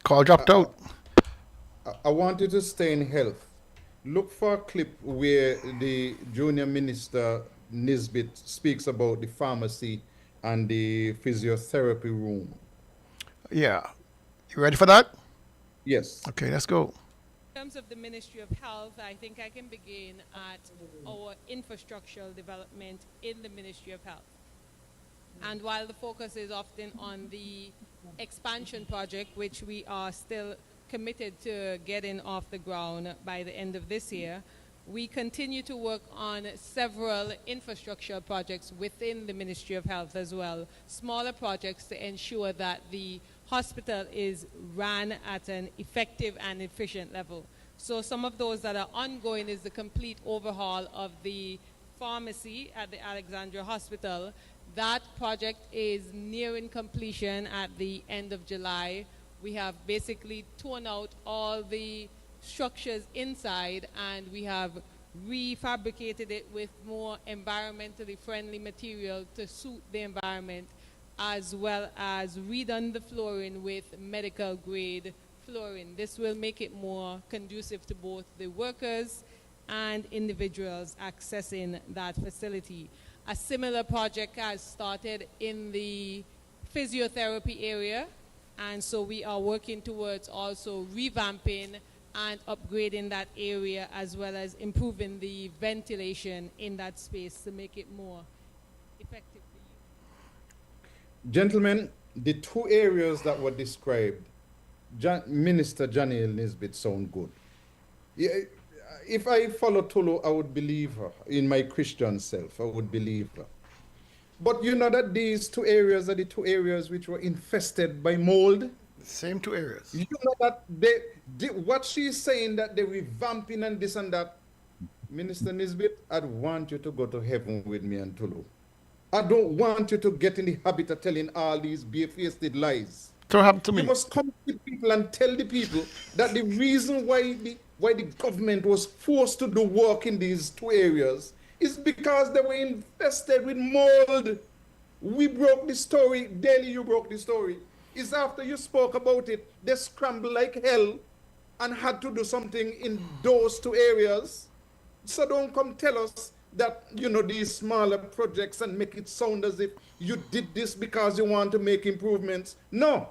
Call dropped out. I want you to stay in health. Look for a clip where the junior minister Nisbet speaks about the pharmacy and the physiotherapy room. Yeah. You ready for that? Yes. Okay, let's go. In terms of the Ministry of Health, I think I can begin at our infrastructural development in the Ministry of Health. And while the focus is often on the expansion project, which we are still committed to getting off the ground by the end of this year, we continue to work on several infrastructure projects within the Ministry of Health as well, smaller projects to ensure that the hospital is run at an effective and efficient level. So some of those that are ongoing is the complete overhaul of the pharmacy at the Alexandria Hospital. That project is nearing completion at the end of July. We have basically torn out all the structures inside and we have refabricated it with more environmentally friendly material to suit the environment, as well as redone the flooring with medical grade flooring. This will make it more conducive to both the workers and individuals accessing that facility. A similar project has started in the physiotherapy area, and so we are working towards also revamping and upgrading that area, as well as improving the ventilation in that space to make it more effective. Gentlemen, the two areas that were described, Minister Janelle Nisbet sound good. Yeah, if I follow Tulu, I would believe her. In my Christian self, I would believe her. But you know that these two areas are the two areas which were infested by mold? Same two areas. You know that what she's saying, that they're revamping and this and that. Minister Nisbet, I'd want you to go to heaven with me and Tulu. I don't want you to get in the habit of telling all these barefaced lies. Don't happen to me. You must come to people and tell the people that the reason why the government was forced to do work in these two areas is because they were infested with mold. We broke the story. Daily, you broke the story. It's after you spoke about it, they scrambled like hell and had to do something in those two areas. So don't come tell us that, you know, these smaller projects and make it sound as if you did this because you want to make improvements. No.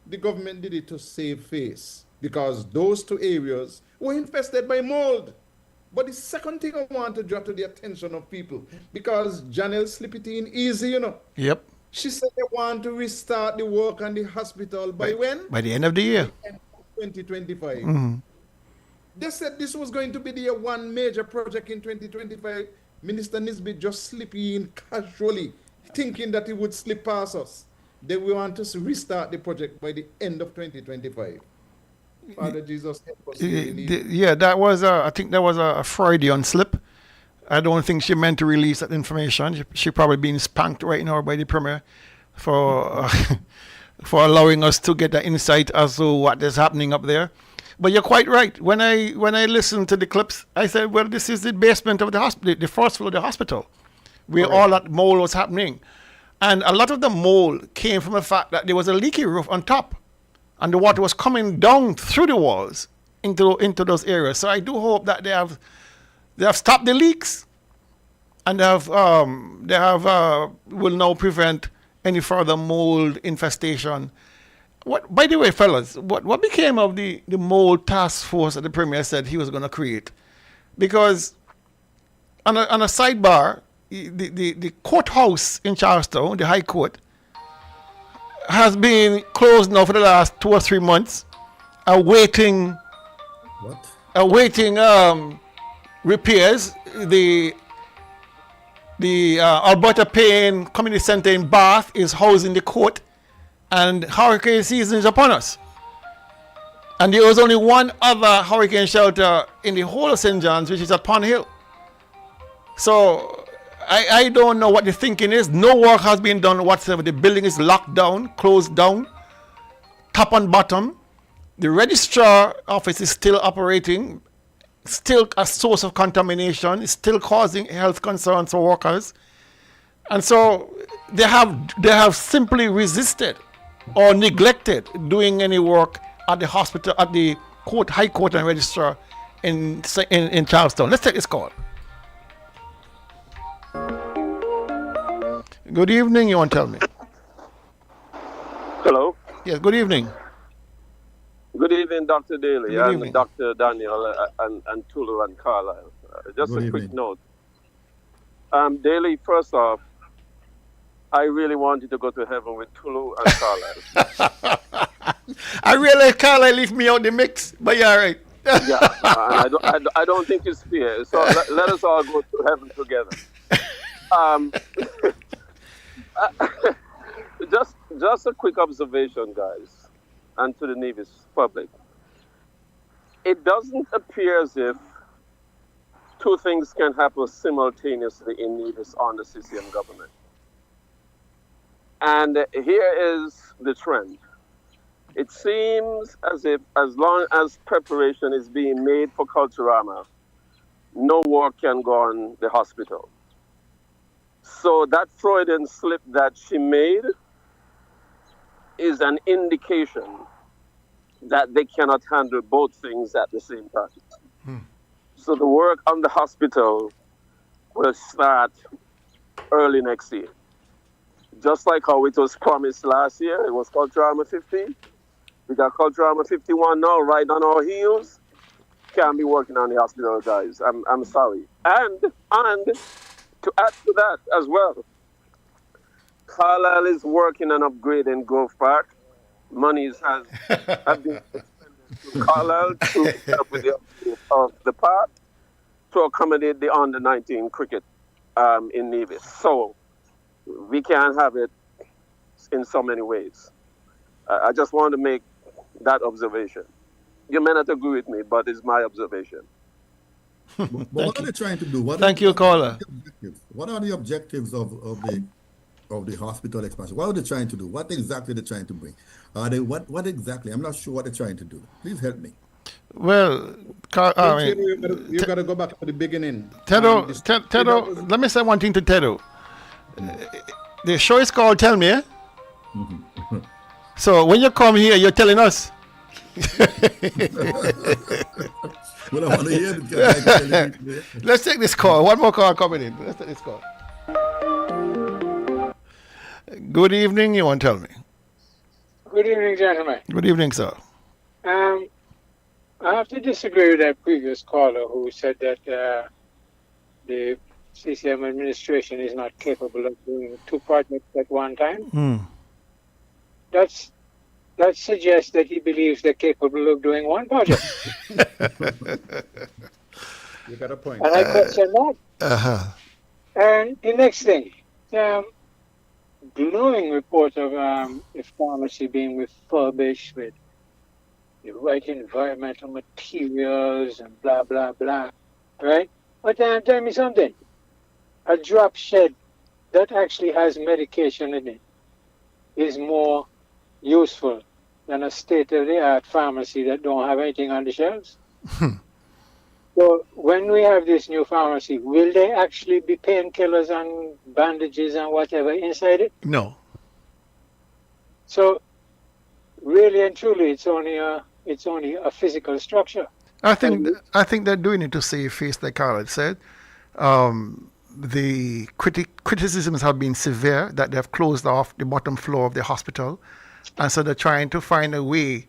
the government did it to save face because those two areas were infested by mold. But the second thing I want to draw to the attention of people, because Janelle slip it in easy, you know. Yep. She said they want to restart the work on the hospital by when? By the end of the year. 2025. Mm-hmm. They said this was going to be the one major project in 2025. Minister Nisbet just slipped in casually, thinking that he would slip past us. They want us to restart the project by the end of 2025. Father Jesus, help us. Yeah, that was I think that was a Freudian slip. I don't think she meant to release that information. She probably being spanked right now by the premier for for allowing us to get the insight as to what is happening up there. But you're quite right. When I listened to the clips, I said, well, this is the basement of the hospital, the first floor of the hospital, where all that mold was happening. And a lot of the mold came from the fact that there was a leaky roof on top, and the water was coming down through the walls into those areas. So I do hope that they have stopped the leaks, and will now prevent any further mold infestation. By the way, fellas, what became of the mold task force that the premier said he was going to create? Because on a sidebar, the courthouse in Charlestown, the High Court, has been closed now for the last 2 or 3 months, awaiting repairs. The Alberta Payne Community Center in Bath is housing the court, and hurricane season is upon us. And there was only one other hurricane shelter in the whole of St. John's, which is at Pond Hill. So I don't know what the thinking is. No work has been done whatsoever. The building is locked down, closed down, top and bottom. The registrar office is still operating, still a source of contamination, it's still causing health concerns for workers. And so they have simply resisted or neglected doing any work at the hospital, at the court, High Court and Registrar in Charlestown. Let's take this call. Good evening, you want to tell me? Hello. Yes, good evening. Good evening, Dr. Daly Good and evening. Dr. Daniel and Tulu and Carlisle. Just Good a quick evening. note. Daly, first off, I really wanted to go to heaven with Tulu and Carlisle. I realize Carlisle left me out the mix, but you're all right. Yeah, and I don't think it's fair. So let us all go to heaven together. Just a quick observation, guys, and to the Nevis public. It doesn't appear as if two things can happen simultaneously in Nevis on the CCM government. And here is the trend. It seems as if as long as preparation is being made for Culturama, no work can go on the hospital. So that Freudian slip that she made is an indication that they cannot handle both things at the same time. So the work on the hospital will start early next year. Just like how it was promised last year, it was Culturama 50. We got Culturama 51 now, right on our heels. Can't be working on the hospital, guys. I'm sorry. And to add to that as well, Carlisle is working on upgrading Grove Park. Monies have been expended to Carlisle to help with the upgrade of the park to accommodate the under-19 cricket in Nevis. So we can't have it in so many ways. I just want to make that observation. You may not agree with me, but it's my observation. But what are they trying to do? Thank you, caller. What are the objectives of the hospital expansion? What are they trying to do? What exactly are they trying to bring? Are they what exactly? I'm not sure what they're trying to do. Please help me. Well, you got to go back to the beginning. Tedo, let me say one thing to Tedo. The show is called Tell Me, eh? So when you come here, you're telling us. Well, I want to hear it. Let's take this call. One more call coming in. Let's take this call. Good evening. You want to tell me? Good evening, gentlemen. Good evening, sir. I have to disagree with that previous caller who said that the CCM administration is not capable of doing 2 projects at one time. That suggests that he believes they're capable of doing 1 project. You got a point. And I question that. And the next thing, glowing report of the pharmacy being refurbished with the right environmental materials and blah, blah, blah. Right? But tell me something. A drop shed that actually has medication in it is more useful than a state-of-the-art pharmacy that don't have anything on the shelves. So when we have this new pharmacy, will they actually be painkillers and bandages and whatever inside it? No. So really and truly, it's only a physical structure. I think they're doing it to save face, like Carl had said. The criticisms have been severe that they've closed off the bottom floor of the hospital, and so they're trying to find a way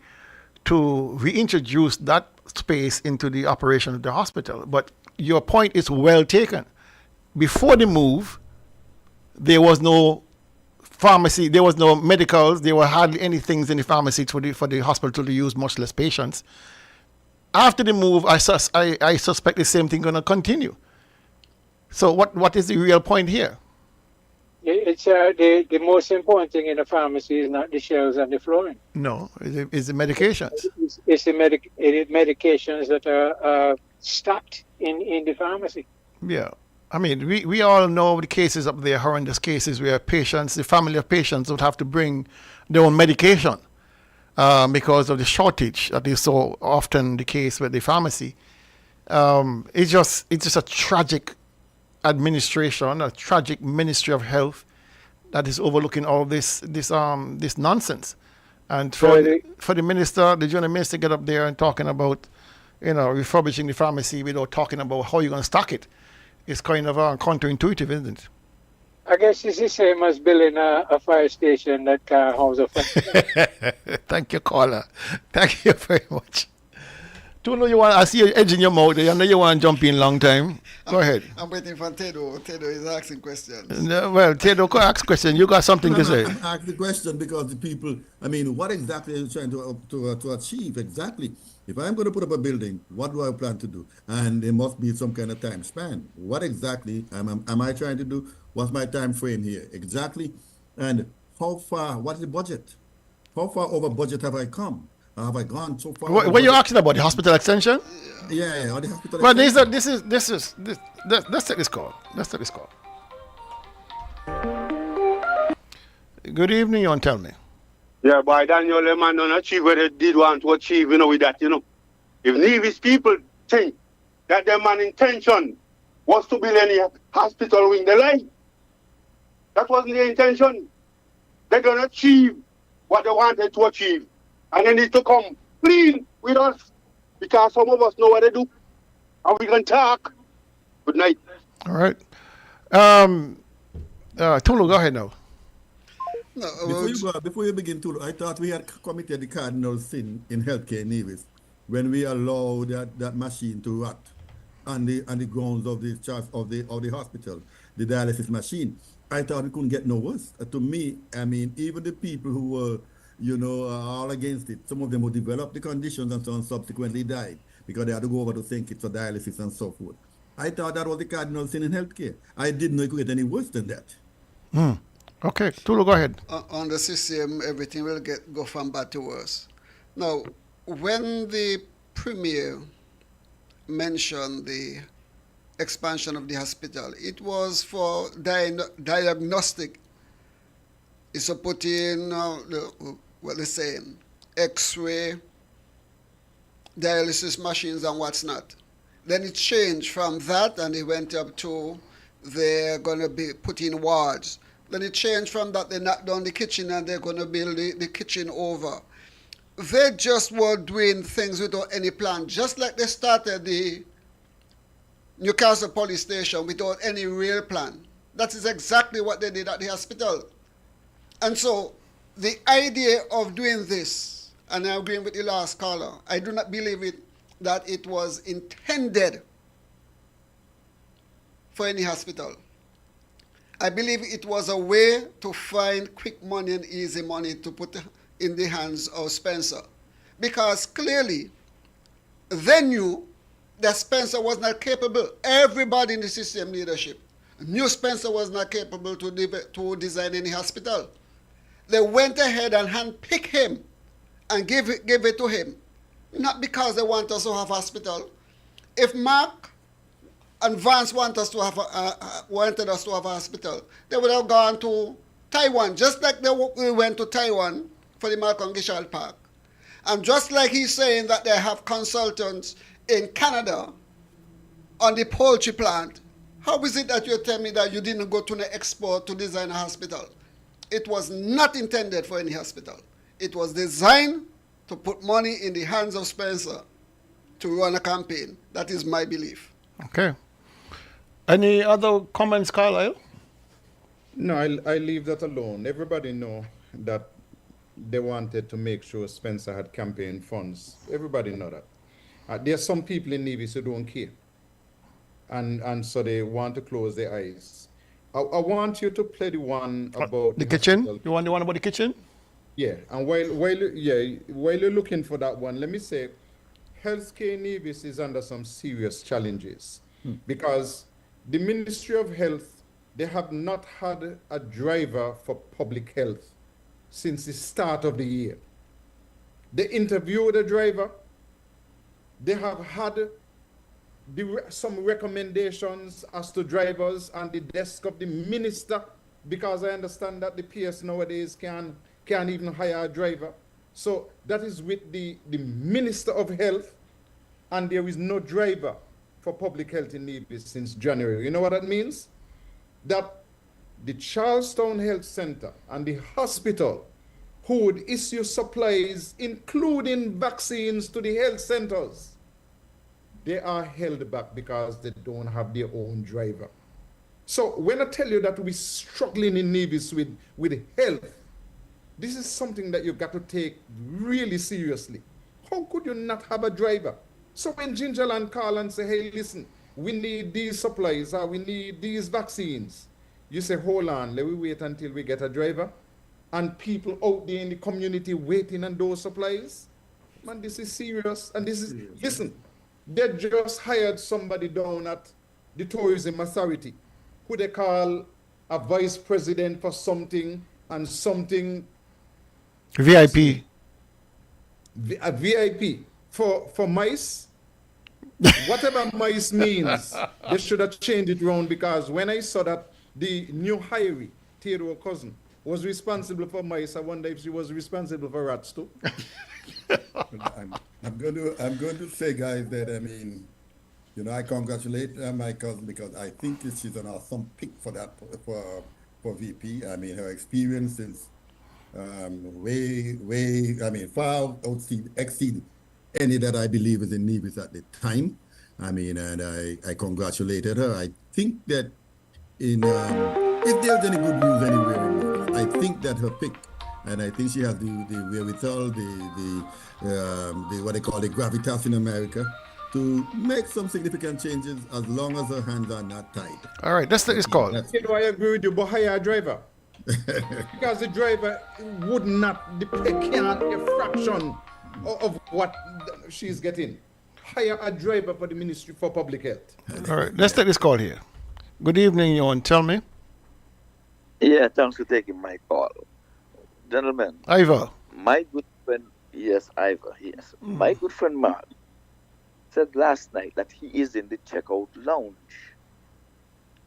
to reintroduce that space into the operation of the hospital. But your point is well taken. Before the move, there was no pharmacy, there was no medicals, there were hardly any things in the pharmacy for the hospital to use, much less patients. After the move, I suspect the same thing going to continue. So what is the real point here? It's the most important thing in a pharmacy is not the shelves and the flooring. No, it's the medications. It's the medications that are stocked in the pharmacy. Yeah. I mean, we all know the cases up there, horrendous cases where patients, the family of patients would have to bring their own medication because of the shortage that is so often the case with the pharmacy. It's just a tragic administration, a tragic Ministry of Health that is overlooking all this nonsense. And for the minister, the general minister, get up there and talking about, refurbishing the pharmacy without talking about how you're going to stock it. It's kind of counterintuitive, isn't it? I guess it's the same as building a fire station that can house a fire. Thank you, caller. Thank you very much. I see you edging your mouth. I know you want to jump in long time. Go ahead. I'm waiting for Tedo. Tedo is asking questions. No, well, Tedo, go ask question. You got something to say. Ask the question because the people, what exactly are you trying to achieve exactly? If I'm going to put up a building, what do I plan to do? And there must be some kind of time span. What exactly am I trying to do? What's my time frame here exactly? And how far, what is the budget? How far over budget have I come? Have I gone so far? What are you asking about? The hospital extension? Yeah, or the hospital well, extension. Let's take this call. Good evening, you want to tell me? Yeah, boy, Daniel, the man don't achieve what they did want to achieve, with that, If Nevis people think that their man intention was to build any hospital in the line, that wasn't the intention. They don't achieve what they wanted to achieve. And they need to come clean with us because some of us know what they do. And we can talk. Good night. All right. Tulu, go ahead now. No, before you begin, Tulu, I thought we had committed the cardinal sin in healthcare in Nevis when we allowed that machine to rot on the grounds of the hospital, the dialysis machine. I thought we couldn't get no worse. To me, even the people who were all against it. Some of them who developed the conditions and so on subsequently died because they had to go over to St. Kitts for dialysis and so forth. I thought that was the cardinal sin in healthcare. I didn't know it could get any worse than that. Okay, Tulu, go ahead. On the system, everything will go from bad to worse. Now, when the Premier mentioned the expansion of the hospital, it was for diagnostic. It's to put in what they're saying, X-ray, dialysis machines and what's not. Then it changed from that and it went up to they're going to be putting wards. Then it changed from that, they knocked down the kitchen and they're going to build the kitchen over. They just were doing things without any plan, just like they started the Newcastle police station without any real plan. That is exactly what they did at the hospital. And so the idea of doing this, and I agree with the last caller, I do not believe that it was intended for any hospital. I believe it was a way to find quick money and easy money to put in the hands of Spencer. Because clearly, they knew that Spencer was not capable. Everybody in the system leadership knew Spencer was not capable to design any hospital. They went ahead and handpicked him and gave it to him, not because they want us to have a hospital. If Mark and Vance wanted us to have a hospital, they would have gone to Taiwan, just like we went to Taiwan for the Malcolm Gishal Park. And just like he's saying that they have consultants in Canada on the poultry plant, how is it that you tell me that you didn't go to the expo to design a hospital? It was not intended for any hospital. It was designed to put money in the hands of Spencer to run a campaign. That is my belief. Okay. Any other comments, Carlisle? No, I leave that alone. Everybody know that they wanted to make sure Spencer had campaign funds. Everybody know that. There are some people in Nevis who don't care. And so they want to close their eyes. I want you to play the one about the kitchen. Hospital. You want the one about the kitchen? Yeah. And while you're looking for that one, let me say, healthcare in Nevis is under some serious challenges because the Ministry of Health, they have not had a driver for public health since the start of the year. They interviewed a driver. They have had some recommendations as to drivers on the desk of the minister, because I understand that the PS nowadays can't even hire a driver. So that is with the Minister of Health, and there is no driver for public health in Nevis since January. You know what that means? That the Charlestown Health Center and the hospital who would issue supplies, including vaccines to the health centers, they are held back because they don't have their own driver. So when I tell you that we're struggling in Nevis with health, this is something that you've got to take really seriously. How could you not have a driver? So when Gingerland call and say, hey, listen, we need these supplies or we need these vaccines, you say, hold on, let me wait until we get a driver. And people out there in the community waiting on those supplies. Man, this is serious. And this is, listen, they just hired somebody down at the tourism authority who they call a vice president for something and something. VIP. A VIP for mice. Whatever mice means, they should have changed it around, because when I saw that the new hiree, Theodore Cousin, was responsible for mice, I wonder if she was responsible for rats too. I'm going to say, guys, that I mean, you know, I congratulate my cousin because I think she's an awesome pick for that for VP. I mean, her experience is far exceed any that I believe is in Nevis at the time. I mean, and I congratulated her. I think that if there's any good news anywhere, I think that her pick, and I think she has the wherewithal, the what they call the gravitas in America, to make some significant changes as long as her hands are not tied. All right, that's the call. Do I agree with you, but hire a driver. Because the driver would not, can't a fraction of what she's getting. Hire a driver for the Ministry for Public Health. All right, let's take this call here. Good evening, Yon. Tell me. Yeah, thanks for taking my call. Gentlemen. Ivor. My good friend, yes, Ivor, yes. My good friend Mark said last night that he is in the checkout lounge.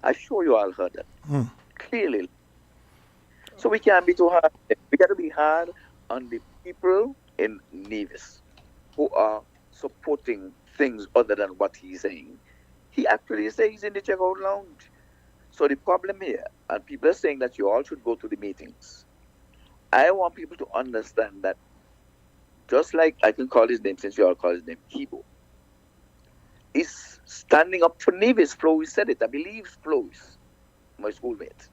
I'm sure you all heard that. Clearly. So we can't be too hard. We got to be hard on the people in Nevis who are supporting things other than what he's saying. He actually says he's in the checkout lounge. So the problem here, and people are saying that you all should go to the meetings. I want people to understand that, just like I can call his name since you all call his name, Kibo, is standing up for Nevis. Flo said it. I believe Flo, my schoolmate.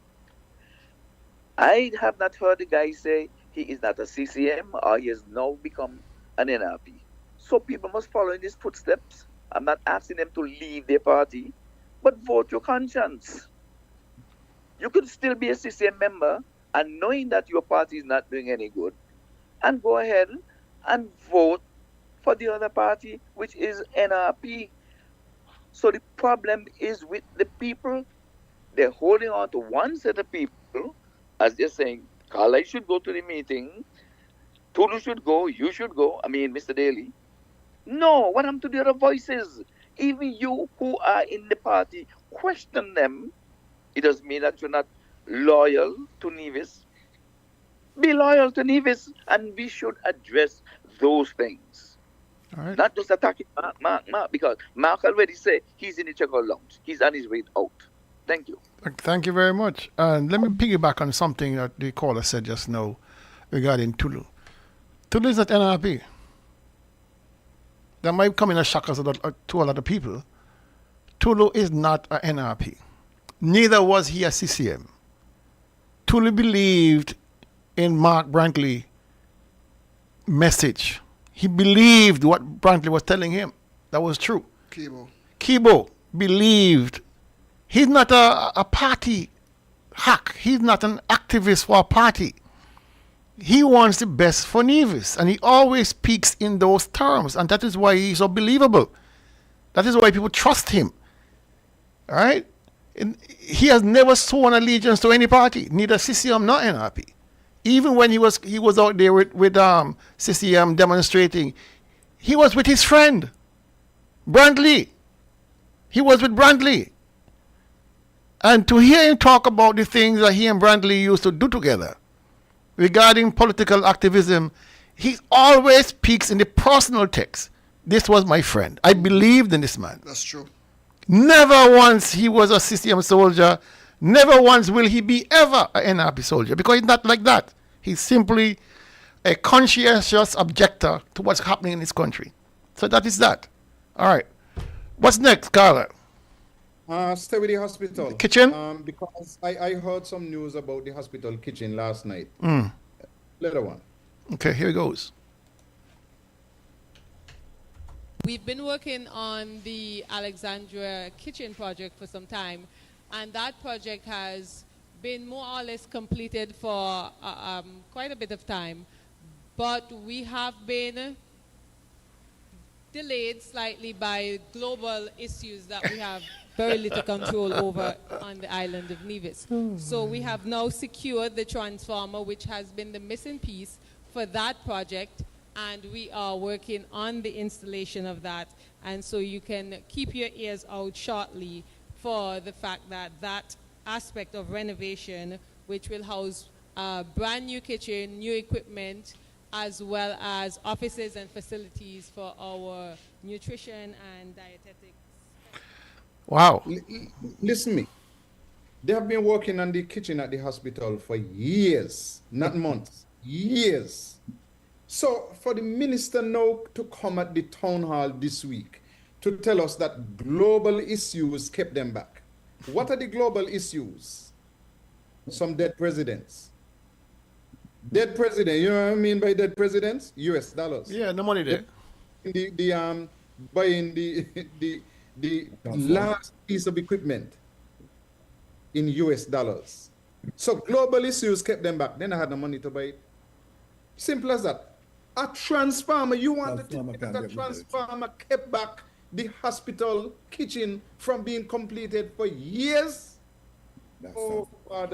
I have not heard the guy say he is not a CCM or he has now become an NRP. So people must follow in his footsteps. I'm not asking them to leave their party, but vote your conscience. You could still be a CCM member and knowing that your party is not doing any good, and go ahead and vote for the other party, which is NRP. So the problem is with the people. They're holding on to one set of people, as they're saying, Carla should go to the meeting, Tulu should go, you should go, Mr. Daly. No, what happened to the other voices? Even you who are in the party, question them. It doesn't mean that you're not loyal to Nevis. Be loyal to Nevis, and we should address those things. All right. Not just attacking Mark, because Mark already said he's in the checkout lounge. He's on his way out. Thank you. Thank you very much. And let me piggyback on something that the caller said just now regarding Tulu. Tulu is not NRP. That might come in a shock to a lot of people. Tulu is not a NRP. Neither was he a CCM. Tulu believed in Mark Brantley's message. He believed what Brantley was telling him. That was true. Kibo believed. He's not a party hack. He's not an activist for a party. He wants the best for Nevis, and he always speaks in those terms, and that is why he's so believable. That is why people trust him. All right? And he has never sworn allegiance to any party, neither CCM nor NRP. Even when he was out there with CCM demonstrating, he was with his friend, Brantley. He was with Brantley. And to hear him talk about the things that he and Brantley used to do together regarding political activism, he always speaks in the personal text. This was my friend. I believed in this man. That's true. Never once he was a CCM soldier. Never once will he be ever an NRP soldier, because he's not like that. He's simply a conscientious objector to what's happening in this country. So that is that. All right. What's next, Carla? Stay with the hospital. Kitchen? Because I heard some news about the hospital kitchen last night. Later one. Okay, here it goes. We've been working on the Alexandria kitchen project for some time, and that project has been more or less completed for quite a bit of time, but we have been delayed slightly by global issues that we have very little control over on the island of Nevis. So we have now secured the transformer, which has been the missing piece for that project, and we are working on the installation of that. And so you can keep your ears out shortly for the fact that that aspect of renovation, which will house a brand new kitchen, new equipment, as well as offices and facilities for our nutrition and dietetics. Wow. Listen to me. They have been working on the kitchen at the hospital for years, not months, years. So for the minister now to come at the town hall this week to tell us that global issues kept them back. What are the global issues? Some dead presidents. Dead president, you know what I mean by dead presidents? US dollars. Yeah, no money there. Buying the last piece of equipment in US dollars. So global issues kept them back. Then I had the money to buy it. Simple as that. A transformer, you want to think that a transformer kept back the hospital kitchen from being completed for years?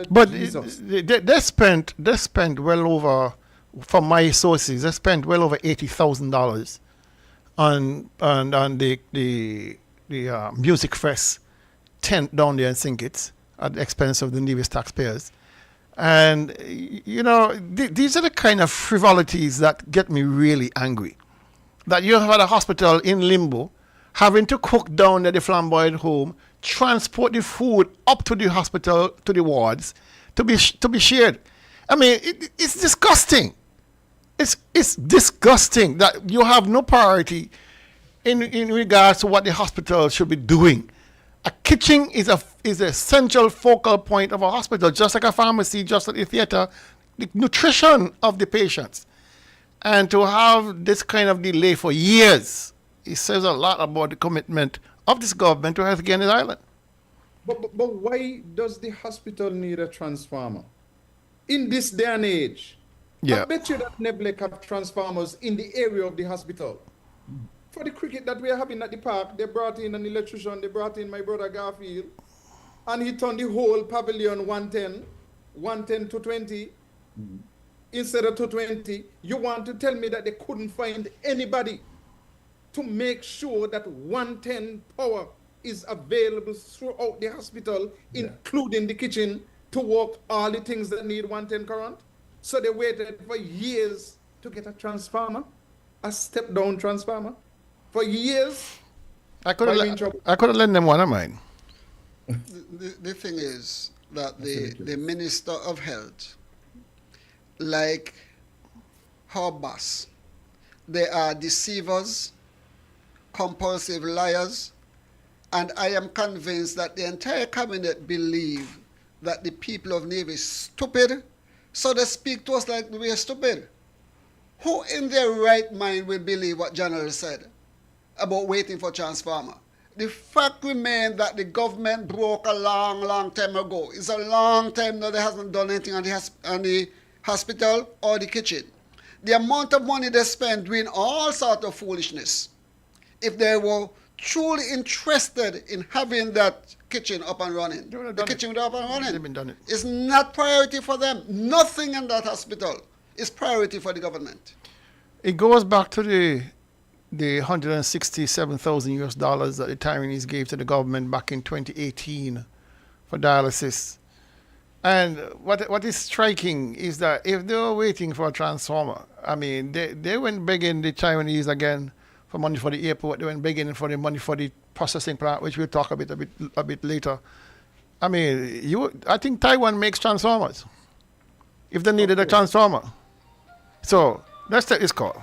But they spent well over, from my sources, they spent well over $80,000 on the Music Fest tent down there in St. Kitts at the expense of the Nevis taxpayers. And, you know, these are the kind of frivolities that get me really angry. That you have a hospital in limbo, having to cook down at the Flamboyant home, transport the food up to the hospital, to the wards, to be shared. I mean, it's disgusting. It's disgusting that you have no priority in regards to what the hospital should be doing. A kitchen is a central focal point of a hospital, just like a pharmacy, just like a theater. the nutrition of the patients. And to have this kind of delay for years, it says a lot about the commitment of this government to healthcare in the island. But why does the hospital need a transformer? In this day and age, I bet you that Neblek have transformers in the area of the hospital. For the cricket that we are having at the park, they brought in an electrician, they brought in my brother Garfield, and he turned the whole pavilion 110 to 20. Instead of 220, you want to tell me that they couldn't find anybody to make sure that 110 power is available throughout the hospital, including the kitchen, to work all the things that need 110 current? So they waited for years to get a transformer, a step-down transformer, for years. I could have lent them one of mine. The thing is that the Minister of Health, like her boss, they are deceivers, compulsive liars, and I am convinced that the entire cabinet believe that the people of Navy is stupid, so they speak to us like we are stupid. Who in their right mind will believe what General said about waiting for transformer? The fact remains that the government broke a long time ago. It's a long time now they hasn't done anything on the hospital or the kitchen. The amount of money they spend doing all sorts of foolishness. If they were truly interested in having that kitchen up and running, the kitchen would up and running. It's not priority for them. Nothing in that hospital is priority for the government. It goes back to the $167,000 that the Taiwanese gave to the government back in 2018 for dialysis. And what is striking is that if they were waiting for a transformer, I mean, they went begging the Taiwanese again for money for the airport. They went begging for the money for the processing plant, which we'll talk a bit later. I mean, I think Taiwan makes transformers. If they needed a transformer, so let's take this call.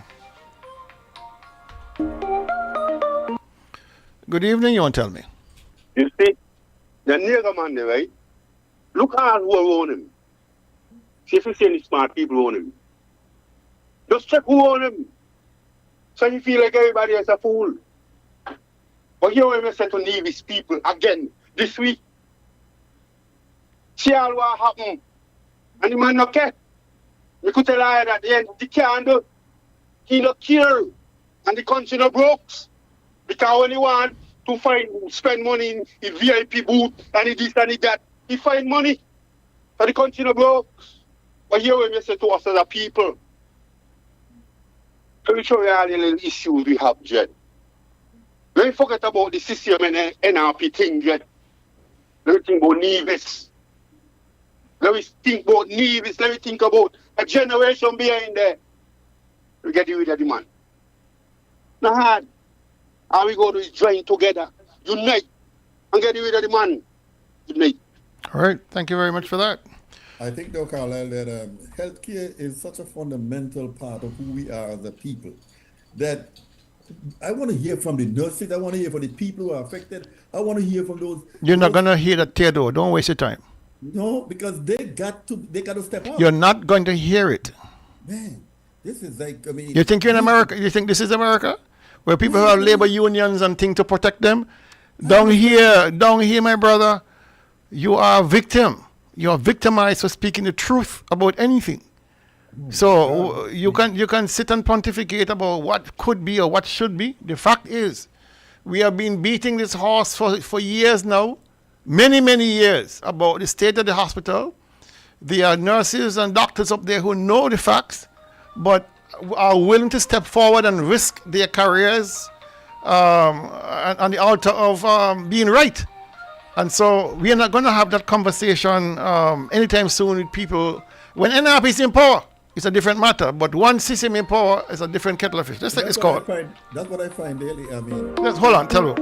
Good evening. You want to tell me? You see, the nigger man there, right? Look at who own him. See if you see any smart people own him. Just check who own him. So you feel like everybody is a fool. But here we say to Nevis people again this week. See all what happened. And the man not care. We could tell her at the end, the candle, he not care. And the country no broke. Because when he want to spend money in the VIP booth and the this and the that, he find money. So the country no broke. But here we say to us as a people, let me show you all the little issues we have, Jen. Let me forget about the system and NRP thing, Jen. Let me think about Nevis. Let me think about Nevis. Let me think about a generation behind there. We get rid of the man. Not hard. How we go to join together, unite, and get rid of the man. Unite. All right. Thank you very much for that. I think, Dr. Carlisle, that healthcare is such a fundamental part of who we are as a people that I want to hear from the nurses. I want to hear from the people who are affected. I want to hear from those. You're not going to hear that, Theodore. Don't waste your time. No, because they got to step up. You're not going to hear it. Man, this is like, I mean. You think you're in America? You think this is America? Where people have labor unions and things to protect them? Down here, my brother, you are a victim. You are victimized for speaking the truth about anything. So you can sit and pontificate about what could be or what should be. The fact is, we have been beating this horse for years now, many years, about the state of the hospital. There are nurses and doctors up there who know the facts, but are willing to step forward and risk their careers on the altar of being right. And so we are not going to have that conversation anytime soon with people. When NRP is in power, it's a different matter. But one system in power is a different kettle of fish. Let's take this call. That's what I find daily. I mean, hold on, tell me.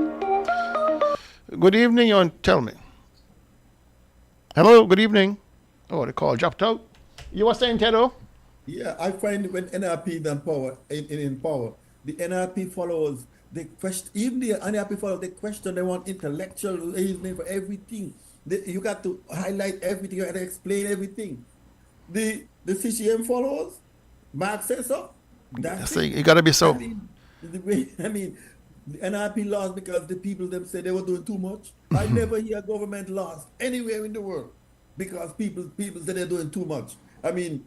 Good evening, you want to tell me? Hello, good evening. Oh, the call dropped out. You were saying, Tedo? Yeah, I find when NRP is in power, the NRP followers, they question, even the NRP followers, they question, they want intellectual reasoning for everything. You got to highlight everything, you got to explain everything. the CCM follows. Mark says so. That's So it. it gotta be so. I mean, the NRP lost because the people them said they were doing too much. I never hear government lost anywhere in the world because people say they're doing too much. I mean,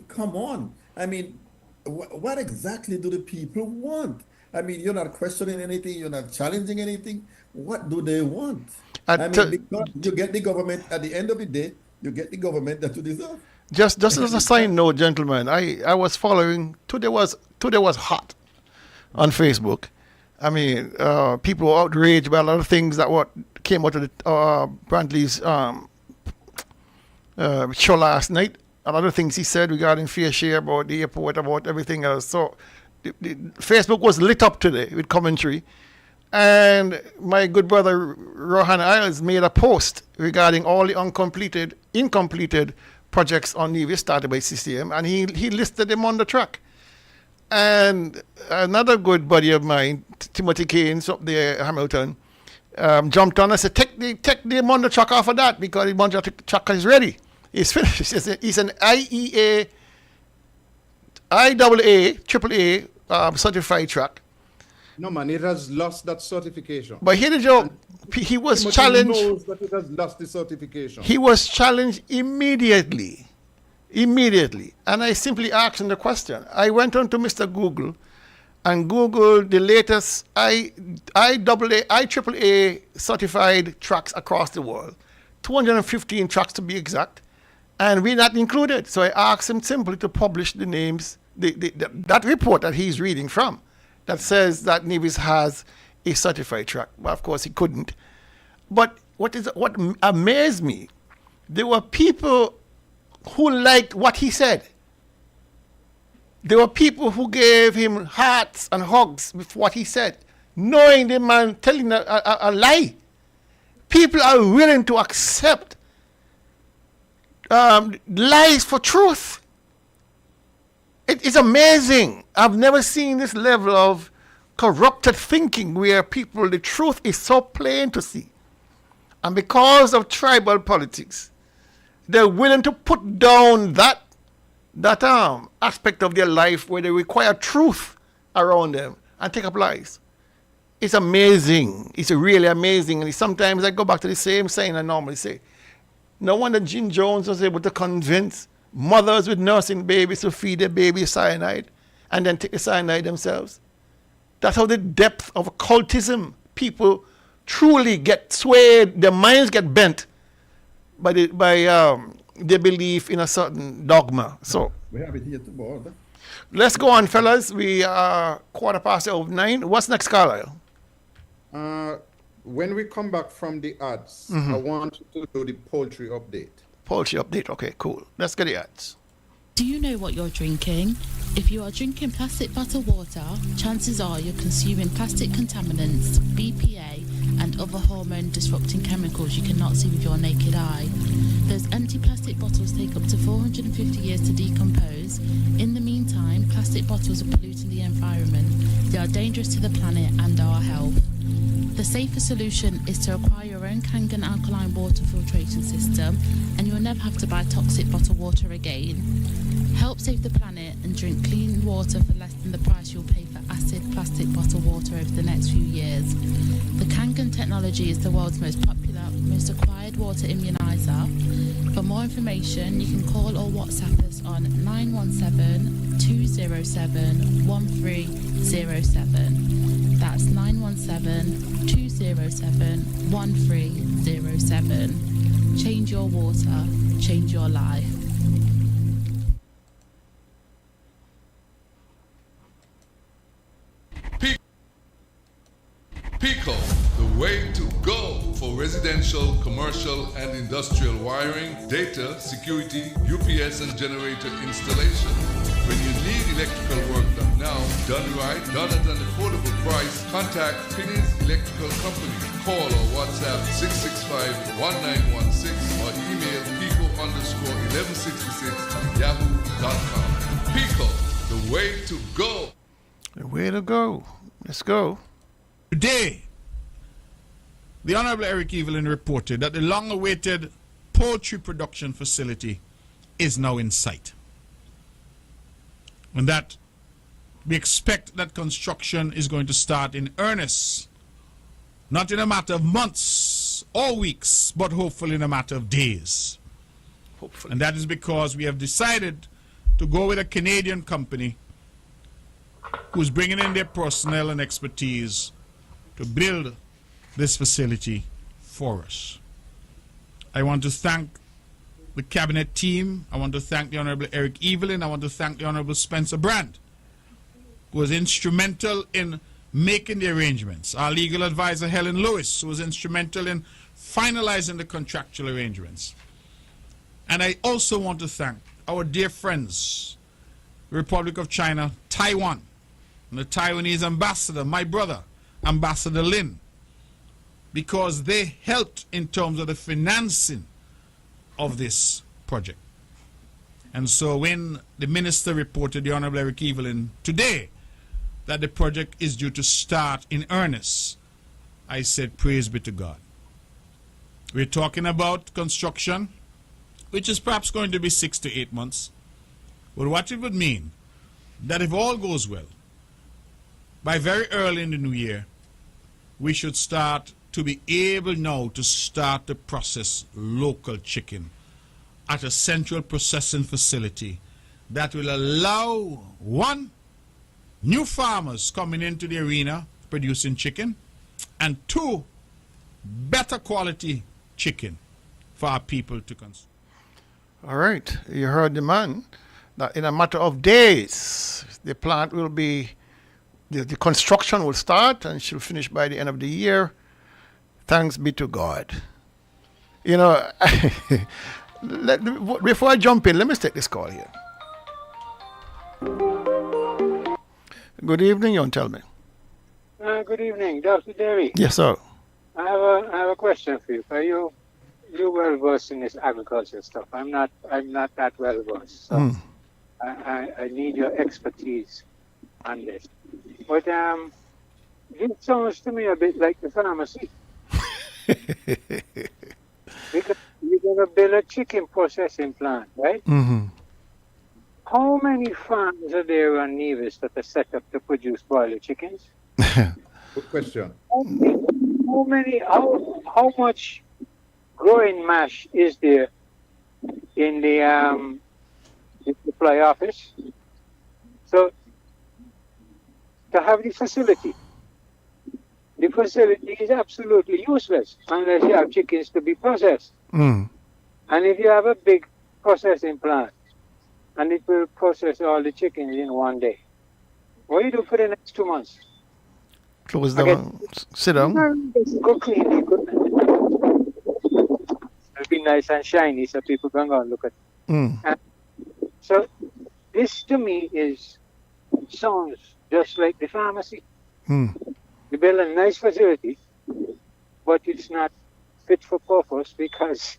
come on. I mean, what exactly do the people want? I mean, you're not questioning anything. You're not challenging anything. What do they want? I mean, because you get the government at the end of the day. You get the government that you deserve. Just as a side note, gentlemen, I was following. Today was hot on Facebook. I mean, people were outraged by a lot of things that came out of Brantley's show last night. A lot of things he said regarding fair share about the airport, about everything else. So the Facebook was lit up today with commentary. And my good brother Rohan Isles made a post regarding all the incompleted projects on Nevis started by CCM, and he listed them on the track. And another good buddy of mine, Timothy Keynes up there at Hamilton, jumped on and said, take the Mondo truck off of that because the Mondo truck is ready. It's finished. It's an IAA, AAA certified truck. No, man, it has lost that certification. But here the joke. He was Timothy challenged. knows that it has lost the certification. He was challenged immediately. And I simply asked him the question. I went on to Mr. Google and Googled the latest IAAA certified trucks across the world. 215 trucks to be exact. And we're not included. So I asked him simply to publish the names, that report that he's reading from, that says that Nevis has a certified truck. Well, of course, he couldn't. But what amazed me, there were people who liked what he said. There were people who gave him hearts and hugs with what he said, knowing the man telling a lie. People are willing to accept lies for truth. It is amazing. I've never seen this level of corrupted thinking where the truth is so plain to see. And because of tribal politics, they're willing to put down that aspect of their life where they require truth around them and take up lies. It's amazing. It's really amazing. And sometimes I go back to the same saying I normally say. No wonder Jim Jones was able to convince mothers with nursing babies to feed their babies cyanide and then take the cyanide themselves. That's how the depth of occultism, people truly get swayed, their minds get bent by their belief in a certain dogma. So We have it here tomorrow. let's go on, fellas. We are 9:15. What's next, Carlisle? When we come back from the ads, I want you to do the poultry update. Poultry update. Okay, cool. Let's get the ads. Do you know what you're drinking? If you are drinking plastic bottled water, chances are you're consuming plastic contaminants, BPA, and other hormone-disrupting chemicals you cannot see with your naked eye. Those empty plastic bottles take up to 450 years to decompose. In the meantime, plastic bottles are polluting the environment. They are dangerous to the planet and our health. The safer solution is to acquire your own Kangen alkaline water filtration system, and you will never have to buy toxic bottled water again. Help save the planet and drink clean water for less than the price you'll pay for acid plastic bottled water over the next few years. The Kangen technology is the world's most popular, most acquired water immunizer. For more information, you can call or WhatsApp us on 917-207-1307. That's 917-207-1307. Change your water, change your life. Pico, the way to go for residential, commercial, and industrial wiring, data, security, UPS and generator installation. When you need electrical work done now, done right, done at an affordable price, contact Finney's Electrical Company. Call or WhatsApp 665-1916 or email pico_1166@yahoo.com. Pico, the way to go. The way to go. Let's go. Today, the Honorable Eric Evelyn reported that the long-awaited poultry production facility is now in sight. And that we expect that construction is going to start in earnest, not in a matter of months or weeks, but hopefully in a matter of days. Hopefully. And that is because we have decided to go with a Canadian company who's bringing in their personnel and expertise to build this facility for us. I want to thank the cabinet team. I want to thank the Honorable Eric Evelyn. I want to thank the Honorable Spencer Brandt, who was instrumental in making the arrangements. Our legal advisor, Helen Lewis, who was instrumental in finalizing the contractual arrangements. And I also want to thank our dear friends, Republic of China, Taiwan, and the Taiwanese ambassador, my brother, Ambassador Lin, because they helped in terms of the financing of this project. And so when the minister reported, the Honorable Eric Evelyn, today, that the project is due to start in earnest, I said, praise be to God. We're talking about construction, which is perhaps going to be 6 to 8 months. But what it would mean, that if all goes well, by very early in the new year, we should start to be able now to start to process local chicken at a central processing facility that will allow, one, new farmers coming into the arena producing chicken, and two, better quality chicken for our people to consume. All right, you heard the man. That in a matter of days, the plant will be, the construction will start and should finish by the end of the year. Thanks be to God. You know, before I jump in, let me take this call here. Good evening, you tell me. Good evening, Dr. Derry. Yes, sir. I have a question for you. Are you well versed in this agriculture stuff? I'm not that well versed, so I need your expertise on this. But it sounds to me a bit like the pharmacy. Because you're gonna build a chicken processing plant, right? Mm-hmm. How many farms are there on Nevis that are set up to produce broiler chickens? Good question. How much growing mash is there in the supply office? So to have the facility is absolutely useless unless you have chickens to be processed. Mm. And if you have a big processing plant and it will process all the chickens in one day, what do you do for the next 2 months? Close down, sit down. Go clean the equipment. It'll be nice and shiny so people can go and look at it. Mm. So this to me sounds just like the pharmacy. Mm. You build a nice facility, but it's not fit for purpose because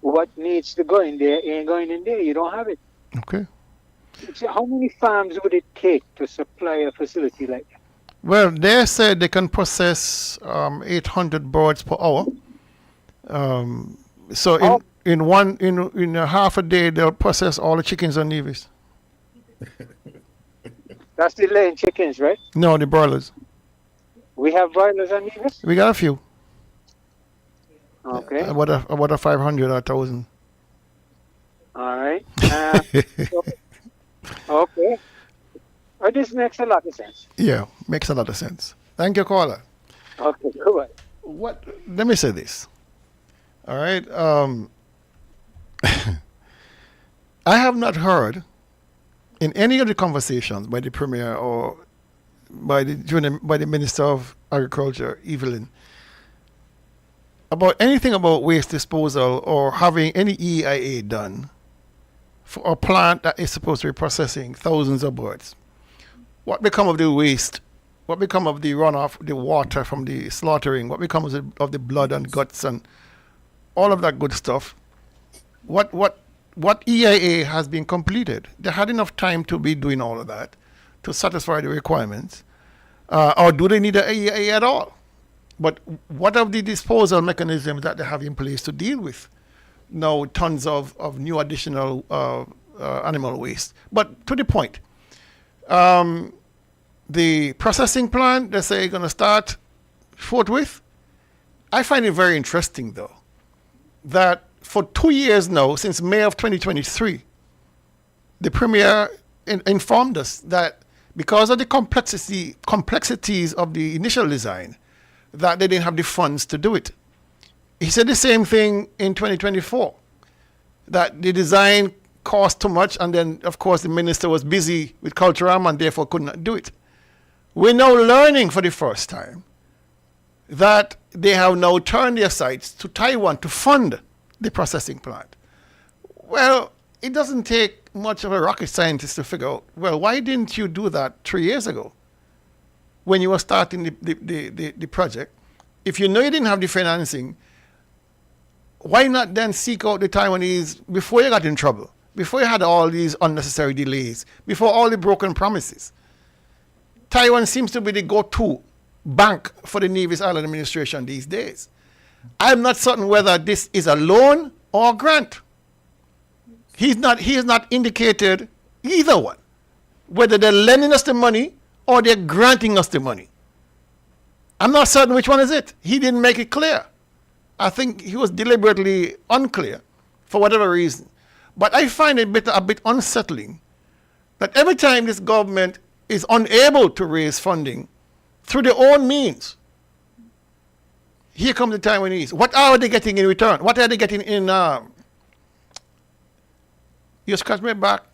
what needs to go in there ain't going in there. You don't have it. Okay. So how many farms would it take to supply a facility like that? Well, they said they can process 800 birds per hour. So in a half a day, they'll process all the chickens on Nevis. That's the laying chickens, right? No, the broilers. We have broilers on Nevis? We got a few. Okay. About a 500 or 1,000. All right. Okay. Oh, this makes a lot of sense. Yeah, makes a lot of sense. Thank you, caller. Okay, go ahead. Let me say this. All right. I have not heard in any of the conversations by the Premier or by the Minister of Agriculture, Evelyn, about anything about waste disposal or having any EIA done for a plant that is supposed to be processing thousands of birds. What become of the waste? What become of the runoff, the water from the slaughtering? What becomes of the blood and guts and all of that good stuff? What EIA has been completed? They had enough time to be doing all of that to satisfy the requirements, or do they need an EIA at all? But what of the disposal mechanisms that they have in place to deal with now tons of new additional animal waste. But to the point, the processing plant, they say, going to start forthwith. I find it very interesting, though, that for 2 years now, since May of 2023, the Premier informed us that because of the complexities of the initial design, that they didn't have the funds to do it. He said the same thing in 2024, that the design cost too much, and then, of course, the minister was busy with Culturama and therefore could not do it. We're now learning for the first time that they have now turned their sights to Taiwan to fund the processing plant. Well, it doesn't take much of a rocket scientist to figure out, well, why didn't you do that 3 years ago when you were starting the project? If you know you didn't have the financing, why not then seek out the Taiwanese before you got in trouble, before you had all these unnecessary delays, before all the broken promises? Taiwan seems to be the go-to bank for the Nevis Island administration these days. I'm not certain whether this is a loan or a grant. He has not indicated either one, whether they're lending us the money or they're granting us the money. I'm not certain which one is it. He didn't make it clear. I think he was deliberately unclear for whatever reason. But I find it a bit unsettling that every time this government is unable to raise funding through their own means, here come the Taiwanese. What are they getting in return? What are they getting in? You scratch my back,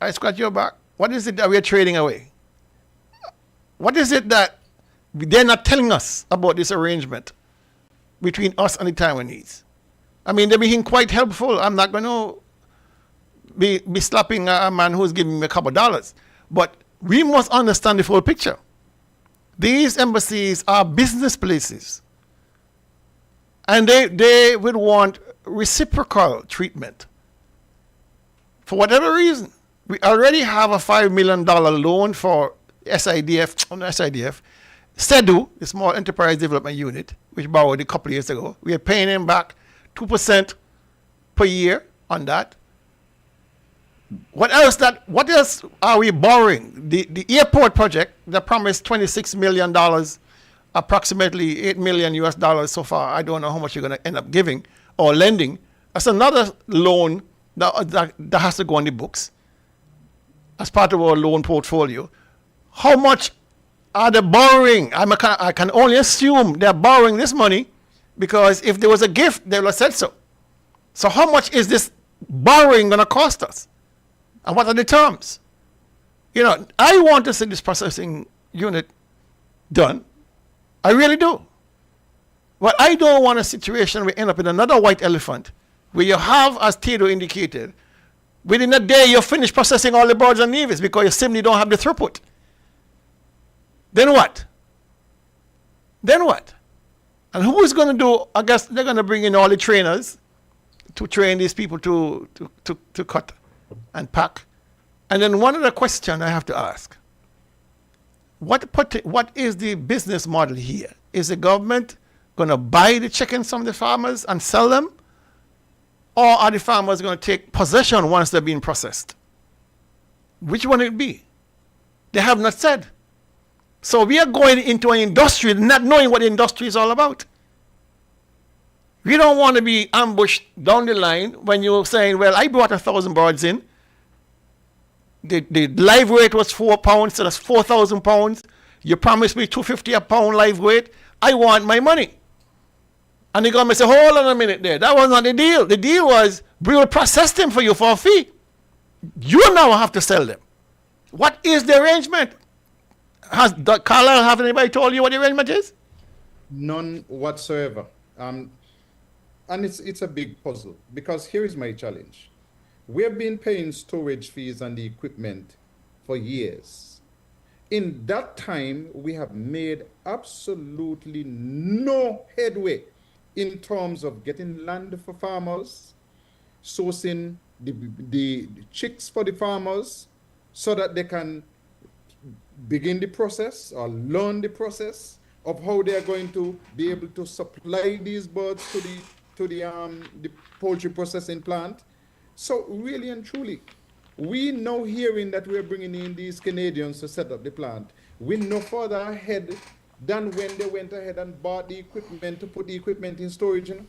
I scratch your back. What is it that we're trading away? What is it that they're not telling us about this arrangement between us and the Taiwanese? I mean, they're being quite helpful. I'm not going to be slapping a man who's giving me a couple of dollars. But we must understand the full picture. These embassies are business places. And they would want reciprocal treatment. For whatever reason, we already have a $5 million loan for SEDU, the Small Enterprise Development Unit, which borrowed a couple of years ago. We are paying them back 2% per year on that. What else are we borrowing? The airport project that promised $26 million, approximately $8 million US so far. I don't know how much you're going to end up giving or lending. That's another loan that has to go on the books as part of our loan portfolio. How much are they borrowing? I can only assume they're borrowing this money because if there was a gift, they would have said so. So how much is this borrowing going to cost us? And what are the terms? You know, I want to see this processing unit done. I really do. But I don't want a situation where we end up in another white elephant where you have, as Tito indicated, within a day you finish processing all the birds and nevis because you simply don't have the throughput. Then what? And who is going to do? I guess they're going to bring in all the trainers to train these people to cut and pack. And then one other question I have to ask. What is the business model here? Is the government going to buy the chickens from the farmers and sell them? Or are the farmers going to take possession once they're being processed? Which one it be? They have not said. So we are going into an industry not knowing what the industry is all about. We don't want to be ambushed down the line when you're saying, well, I brought 1,000 birds in. The live weight was £4, so that's 4,000 pounds. You promised me $250 a pound live weight. I want my money. And the government said, hold on a minute there. That was not the deal. The deal was, we will process them for you for a fee. You now have to sell them. What is the arrangement? Has Carlisle, have anybody told you what the arrangement is? None whatsoever. And it's a big puzzle, because here is my challenge. We have been paying storage fees and the equipment for years. In that time, we have made absolutely no headway in terms of getting land for farmers, sourcing the chicks for the farmers so that they can begin the process or learn the process of how they are going to be able to supply these birds to the the poultry processing plant. So really and truly, we now hearing that we're bringing in these Canadians to set up the plant. We know further ahead than when they went ahead and bought the equipment to put the equipment in storage. You know?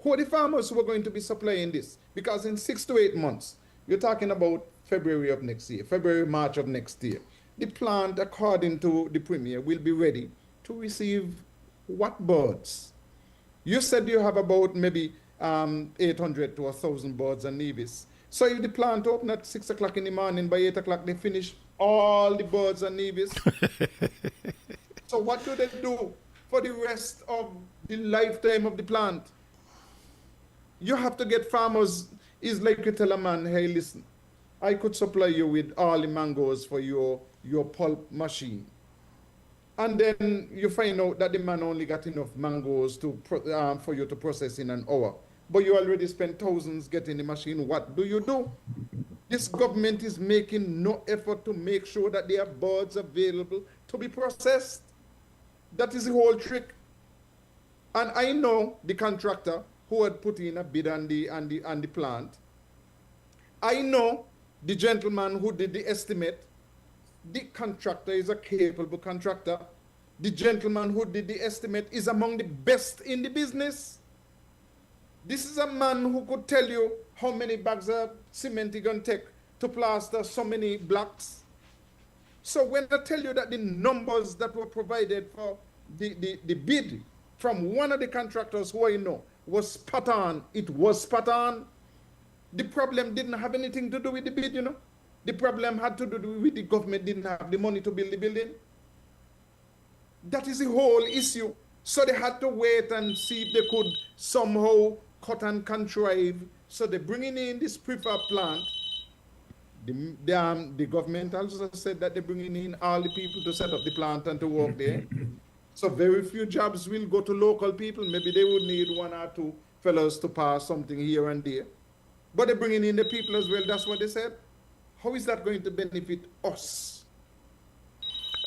Who are the farmers who are going to be supplying this? Because in 6 to 8 months, you're talking about February of next year, February, March of next year. The plant, according to the Premier, will be ready to receive what birds? You said you have about maybe 800 to 1,000 birds and nevis. So if the plant open at 6 o'clock in the morning, by 8 o'clock they finish all the birds and nevis. So what do they do for the rest of the lifetime of the plant? You have to get farmers. It's like you tell a man, hey, listen, I could supply you with all the mangoes for your pulp machine. And then you find out that the man only got enough mangoes for you to process in an hour. But you already spent thousands getting the machine. What do? This government is making no effort to make sure that there are birds available to be processed. That is the whole trick. And I know the contractor who had put in a bid on the plant. I know the gentleman who did the estimate. The contractor is a capable contractor. The gentleman who did the estimate is among the best in the business. This is a man who could tell you how many bags of cement he's going to take to plaster so many blocks. So when I tell you that the numbers that were provided for the bid from one of the contractors who I know was spot on, it was spot on. The problem didn't have anything to do with the bid, you know. The problem had to do with the government didn't have the money to build the building. That is the whole issue. So they had to wait and see if they could somehow cut and contrive. So they're bringing in this prefab plant. The government also said that they're bringing in all the people to set up the plant and to work there. So very few jobs will go to local people. Maybe they would need 1 or 2 fellows to pass something here and there. But they're bringing in the people as well. That's what they said. How is that going to benefit us?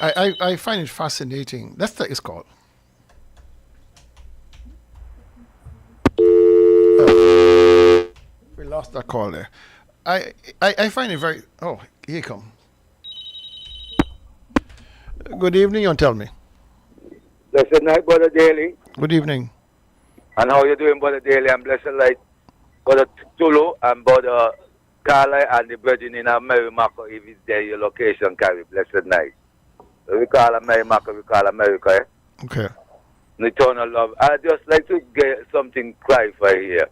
I find it fascinating. That's the it's called. We lost that call there. I find it very... Oh, here you come. Good evening, you tell me. Blessed night, Brother Daly. Good evening. And how you doing, Brother Daly? And blessed night, Brother Tulu and Brother Carla and the brethren in Mary Mako, if it's there, your location carry. Blessed night. So we call her Mary Mako, we call America, eh? Okay. Eternal love. I'd just like to get something clarified here.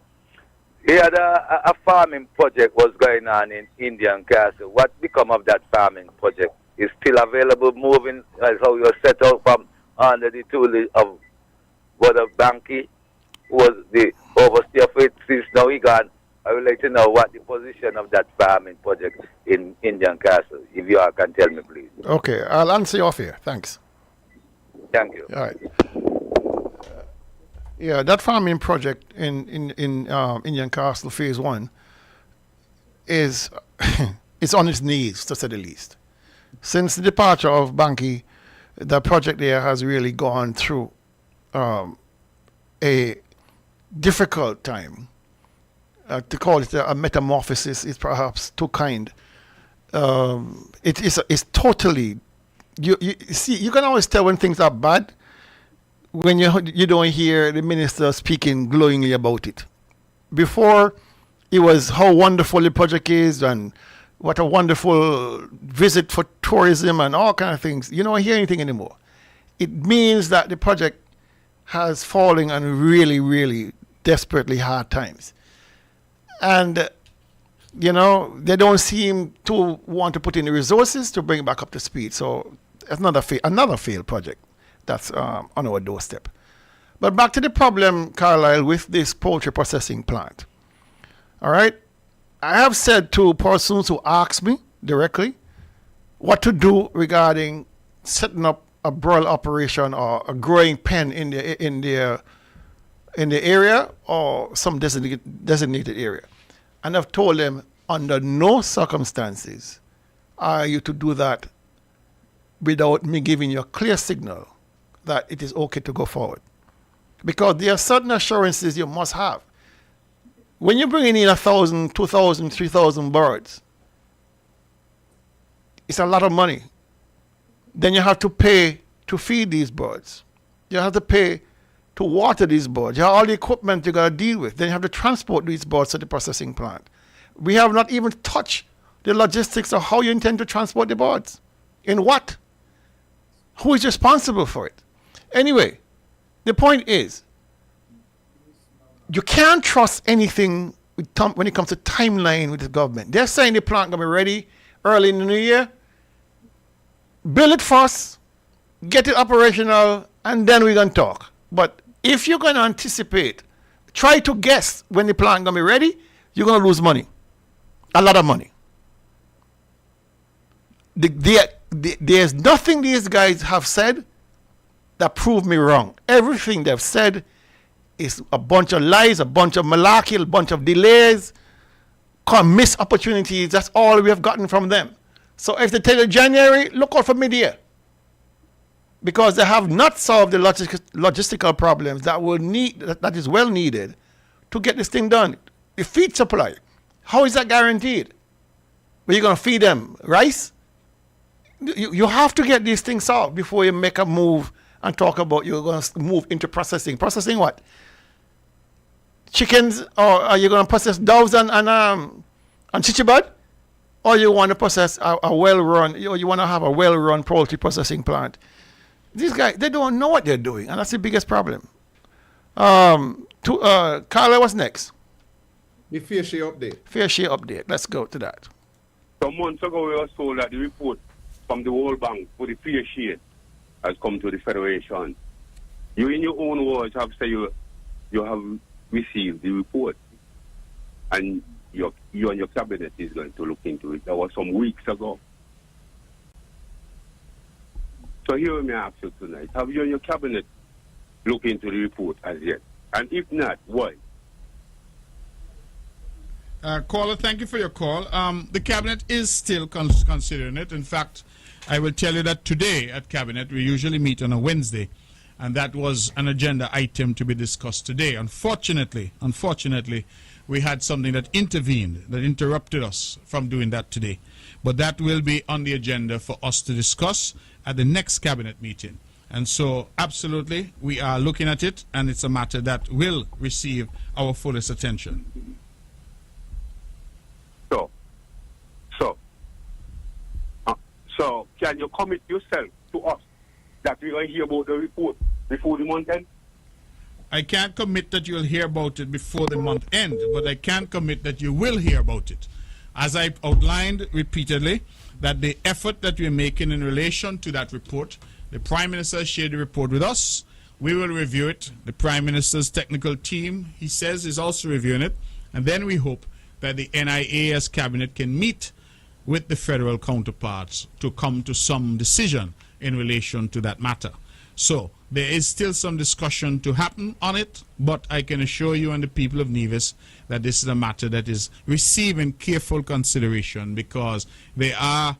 Here, a farming project was going on in Indian Castle. What become of that farming project? Is still available, moving, as how you're set out from under the tool of Brother Banky, who was the overseer for it since now he gone. I would like to know what the position of that farming project in Indian Castle, if you all can tell me, please. Okay, I'll answer you off here. Thanks. Thank you. All right. Yeah, that farming project in Indian Castle Phase 1 is it's on its knees, to say the least. Since the departure of Banky, the project there has really gone through a difficult time. To call it a metamorphosis is perhaps too kind. It's totally... You see, you can always tell when things are bad when you don't hear the minister speaking glowingly about it. Before, it was how wonderful the project is and what a wonderful visit for tourism and all kind of things. You don't hear anything anymore. It means that the project has fallen on really, really desperately hard times. And, you know, they don't seem to want to put in the resources to bring it back up to speed. So it's another failed project that's on our doorstep. But back to the problem, Carlisle, with this poultry processing plant. All right? I have said to persons who ask me directly what to do regarding setting up a broiler operation or a growing pen in the area or some designated area. And I've told them under no circumstances are you to do that without me giving you a clear signal that it is okay to go forward. because there are certain assurances you must have. When you're bringing in 1,000, 2,000, 3,000 birds, it's a lot of money. Then you have to pay to feed these birds. You have to pay to water these birds. You have all the equipment you got to deal with. Then you have to transport these birds to the processing plant. We have not even touched the logistics of how you intend to transport the birds. In what? Who is responsible for it? Anyway, the point is, you can't trust anything when it comes to timeline with the government. They're saying the plant going to be ready early in the new year. Build it first, get it operational, and then we're going to talk. But if you're going to anticipate, try to guess when the plant going to be ready, you're going to lose money. A lot of money. There's nothing these guys have said that prove me wrong. Everything they've said is a bunch of lies, a bunch of malarkey, a bunch of delays, missed opportunities. That's all we have gotten from them. So if they tell you January, look out for mid-year. Because they have not solved the logistical problems that is well needed to get this thing done. The feed supply, how is that guaranteed? Are you going to feed them rice? You have to get these things solved before you make a move and talk about you're going to move into processing. Processing what? Chickens, or are you going to process doves and chichibud? Or you want to process a well-run, you want to have a well-run poultry processing plant? These guys, they don't know what they're doing, and that's the biggest problem. Carla, what's next? The fair share update. Fair share update. Let's go to that. Some months ago, we were told that the report from the World Bank for the fair share has come to the Federation. You, in your own words, have said you have received the report, and you and your cabinet is going to look into it. That was some weeks ago. So here may I ask you tonight, have you and your cabinet looked into the report as yet? And if not, why? Caller, thank you for your call. The cabinet is still considering it. In fact, I will tell you that today at cabinet, we usually meet on a Wednesday, and that was an agenda item to be discussed today. Unfortunately, we had something that intervened, that interrupted us from doing that today. But that will be on the agenda for us to discuss at the next cabinet meeting. And so, absolutely, we are looking at it, and it's a matter that will receive our fullest attention. So, can you commit yourself to us that we will hear about the report before the month end? I can't commit that you'll hear about it before the month end, but I can commit that you will hear about it. As I outlined repeatedly, that the effort that we're making in relation to that report, the Prime Minister shared the report with us. We will review it. The Prime Minister's technical team, he says, is also reviewing it. And then we hope that the NIA as cabinet can meet with the federal counterparts to come to some decision in relation to that matter. So there is still some discussion to happen on it, but I can assure you and the people of Nevis that this is a matter that is receiving careful consideration, because there are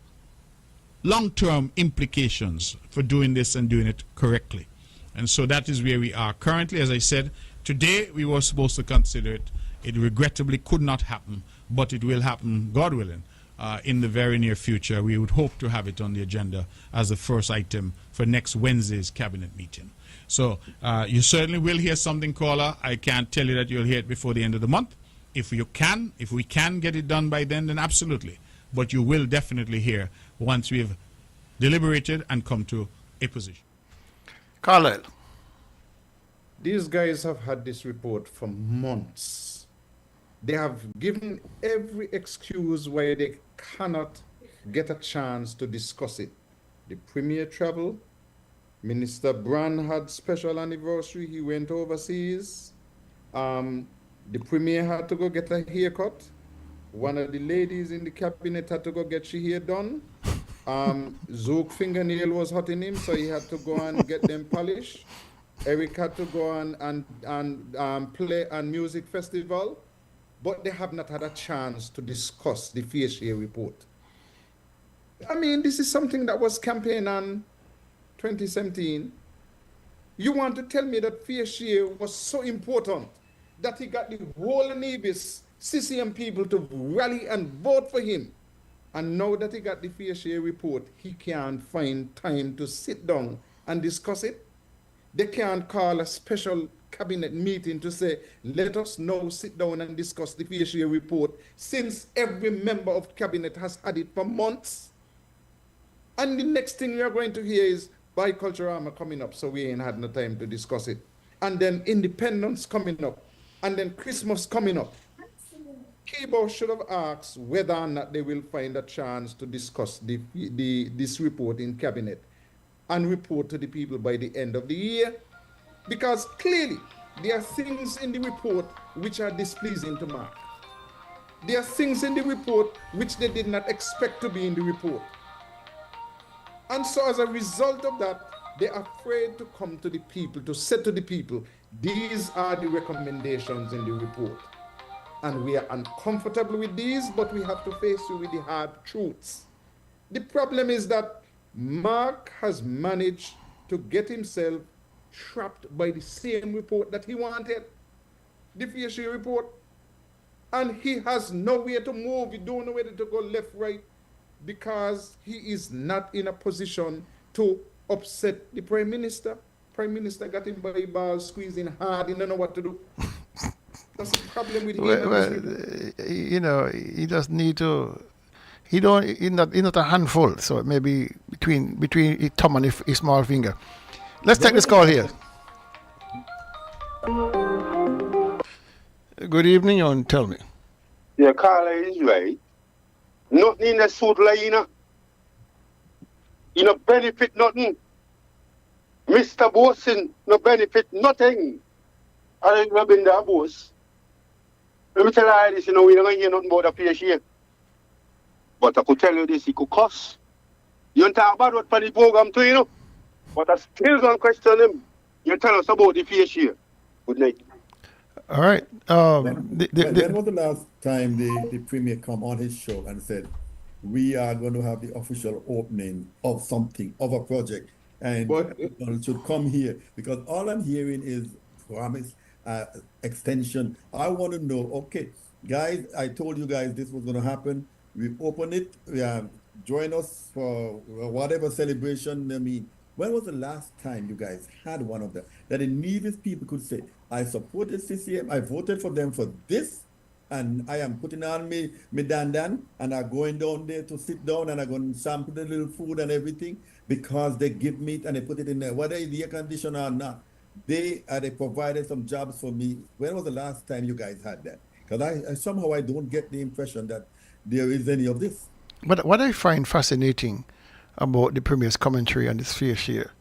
long-term implications for doing this and doing it correctly. And so that is where we are currently. As I said, today we were supposed to consider it. It regrettably could not happen, but it will happen, God willing, in the very near future. We would hope to have it on the agenda as the first item for next Wednesday's cabinet meeting. So you certainly will hear something, caller. I can't tell you that you'll hear it before the end of the month. If we can get it done by then absolutely. But you will definitely hear once we've deliberated and come to a position. Carlisle. These guys have had this report for months. They have given every excuse why they cannot get a chance to discuss it. The Premier traveled. Minister Brand had special anniversary. He went overseas. The Premier had to go get a haircut. One of the ladies in the cabinet had to go get her hair done. Zook fingernail was hurting him, so he had to go and get them polished. Eric had to go and play a music festival. But they have not had a chance to discuss the fair share report. I mean, this is something that was campaigned on 2017. You want to tell me that fair share was so important that he got the whole Nevis CCM people to rally and vote for him. And now that he got the fair share report, he can't find time to sit down and discuss it. They can't call a special cabinet meeting to say, let us now sit down and discuss the fair share report, since every member of cabinet has had it for months. And the next thing we are going to hear is Biculturama coming up, so we ain't had no time to discuss it. And then Independence coming up, and then Christmas coming up. Kibo should have asked whether or not they will find a chance to discuss this report in cabinet and report to the people by the end of the year, because clearly there are things in the report which are displeasing to Mark. There are things in the report which they did not expect to be in the report. And so as a result of that, they're afraid to come to the people, to say to the people, these are the recommendations in the report. And we are uncomfortable with these, but we have to face you with the hard truths. The problem is that Mark has managed to get himself trapped by the same report that he wanted, the fair share report. And he has nowhere to move. He don't know whether to go left, right, because he is not in a position to upset the Prime Minister. Prime Minister got him by the ball, squeezing hard, he don't know what to do. That's the problem with him. Well, you know, he doesn't need to. He's not a handful. So maybe between his thumb and his small finger. Let's take this call here. Good evening, and tell me. Yeah, Carla is right. Nothing in the suit like you know, benefit nothing. Mr. Bosin no benefit nothing. I ain't never been there, boss. Let me tell you this, you know, we don't hear nothing about the fair share. But I could tell you this, he could cost. You don't talk about what for the program too, you know. But I still don't question him. You tell us about the fair share. Good night. All right. When was the last time the Premier come on his show and said, we are going to have the official opening of something, of a project, and it should come here? Because all I'm hearing is promise, extension. I want to know, okay, guys, I told you guys this was going to happen. We open it. Join us for whatever celebration. I mean, when was the last time you guys had one of them that the Nevis people could say, I supported CCM, I voted for them for this, and I am putting on me dandan, and I'm going down there to sit down, and I'm going to sample the little food and everything, because they give me it and they put it in there, whether it's air conditioner or not. They provided some jobs for me. When was the last time you guys had that? Because I somehow I don't get the impression that there is any of this. But what I find fascinating about the Premier's commentary on this fair share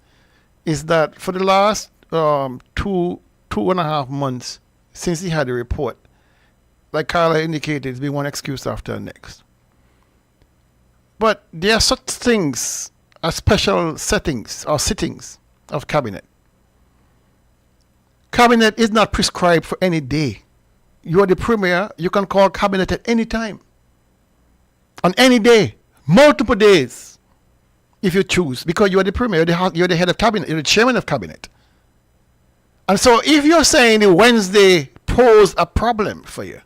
is that for the last 2.5 months since he had a report, like Carla indicated, it's been one excuse after the next. But there are such things as special settings or sittings of cabinet. Cabinet is not prescribed for any day. You are the Premier, you can call cabinet at any time. On any day, multiple days, if you choose, because you are the Premier, you're the head of cabinet, you're the chairman of cabinet. And so if you're saying the Wednesday pose a problem for you,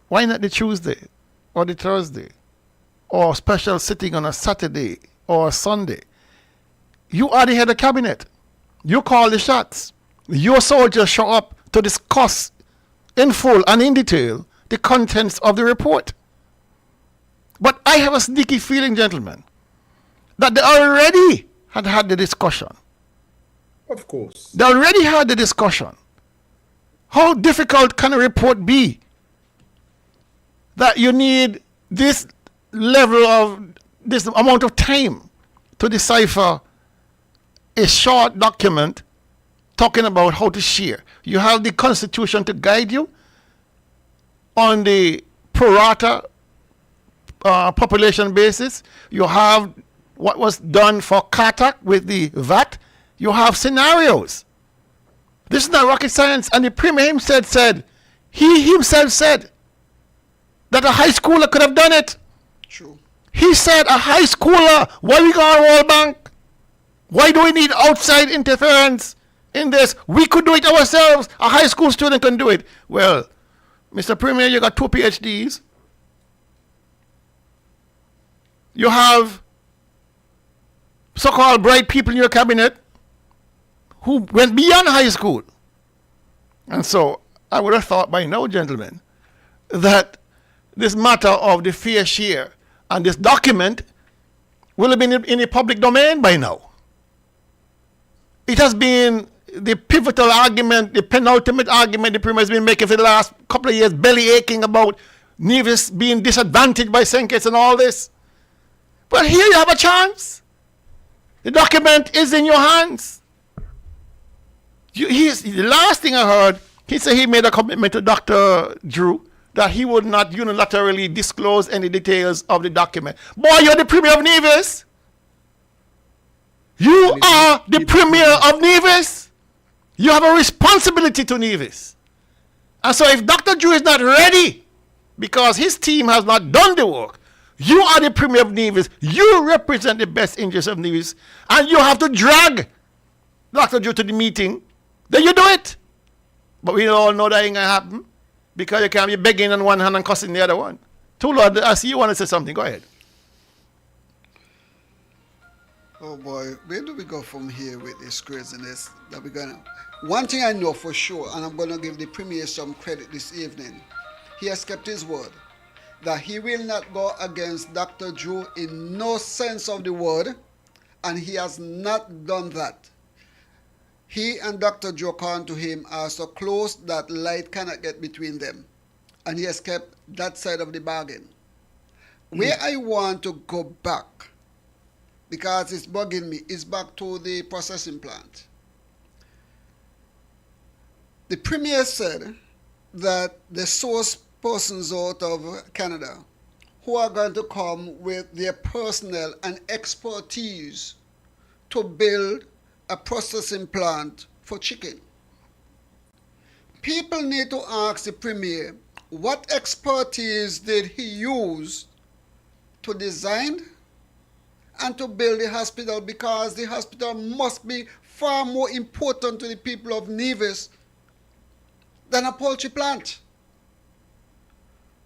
why not the Tuesday or the Thursday or special sitting on a Saturday or a Sunday? You are the head of cabinet. You call the shots. Your soldiers show up to discuss in full and in detail the contents of the report. But I have a sneaky feeling, gentlemen, that they already had the discussion. Of course. They already had the discussion. How difficult can a report be that you need this level of, this amount of time to decipher a short document talking about how to share? You have the Constitution to guide you on the pro rata population basis. You have what was done for Katak with the VAT. You have scenarios. This is not rocket science. And the Premier himself said that a high schooler could have done it. True. He said a high schooler, why we got a World Bank? Why do we need outside interference in this. We could do it ourselves. A high school student can do it. Well, Mr. Premier, you got 2 PhDs. You have so-called bright people in your cabinet who went beyond high school. And so I would have thought by now, gentlemen, that this matter of the fair share and this document will have been in the public domain by now. It has been the pivotal argument, the penultimate argument the Premier has been making for the last couple of years, belly aching about Nevis being disadvantaged by St. Kitts and all this. But here you have a chance. The document is in your hands. The last thing I heard, he said he made a commitment to Dr. Drew that he would not unilaterally disclose any details of the document. Boy, you're the Premier of Nevis. You are the Premier of Nevis. You have a responsibility to Nevis. And so if Dr. Drew is not ready because his team has not done the work, you are the Premier of Nevis. You represent the best interests of Nevis. And you have to drag Dr. Drew to the meeting. Then you do it. But we all know that ain't going to happen. Because you can't be begging on one hand and cussing the other one. Lord, I see you want to say something. Go ahead. Oh boy, where do we go from here with this craziness that we're gonna? One thing I know for sure, and I'm gonna give the Premier some credit this evening, he has kept his word that he will not go against Dr. Drew in no sense of the word, and he has not done that. He and Dr. Drew, according to him, are so close that light cannot get between them, and he has kept that side of the bargain. Where I want to go back, because it's bugging me, is back to the processing plant. The Premier said that the source persons out of Canada who are going to come with their personnel and expertise to build a processing plant for chicken. People need to ask the Premier, what expertise did he use to design and to build the hospital, because the hospital must be far more important to the people of Nevis than a poultry plant.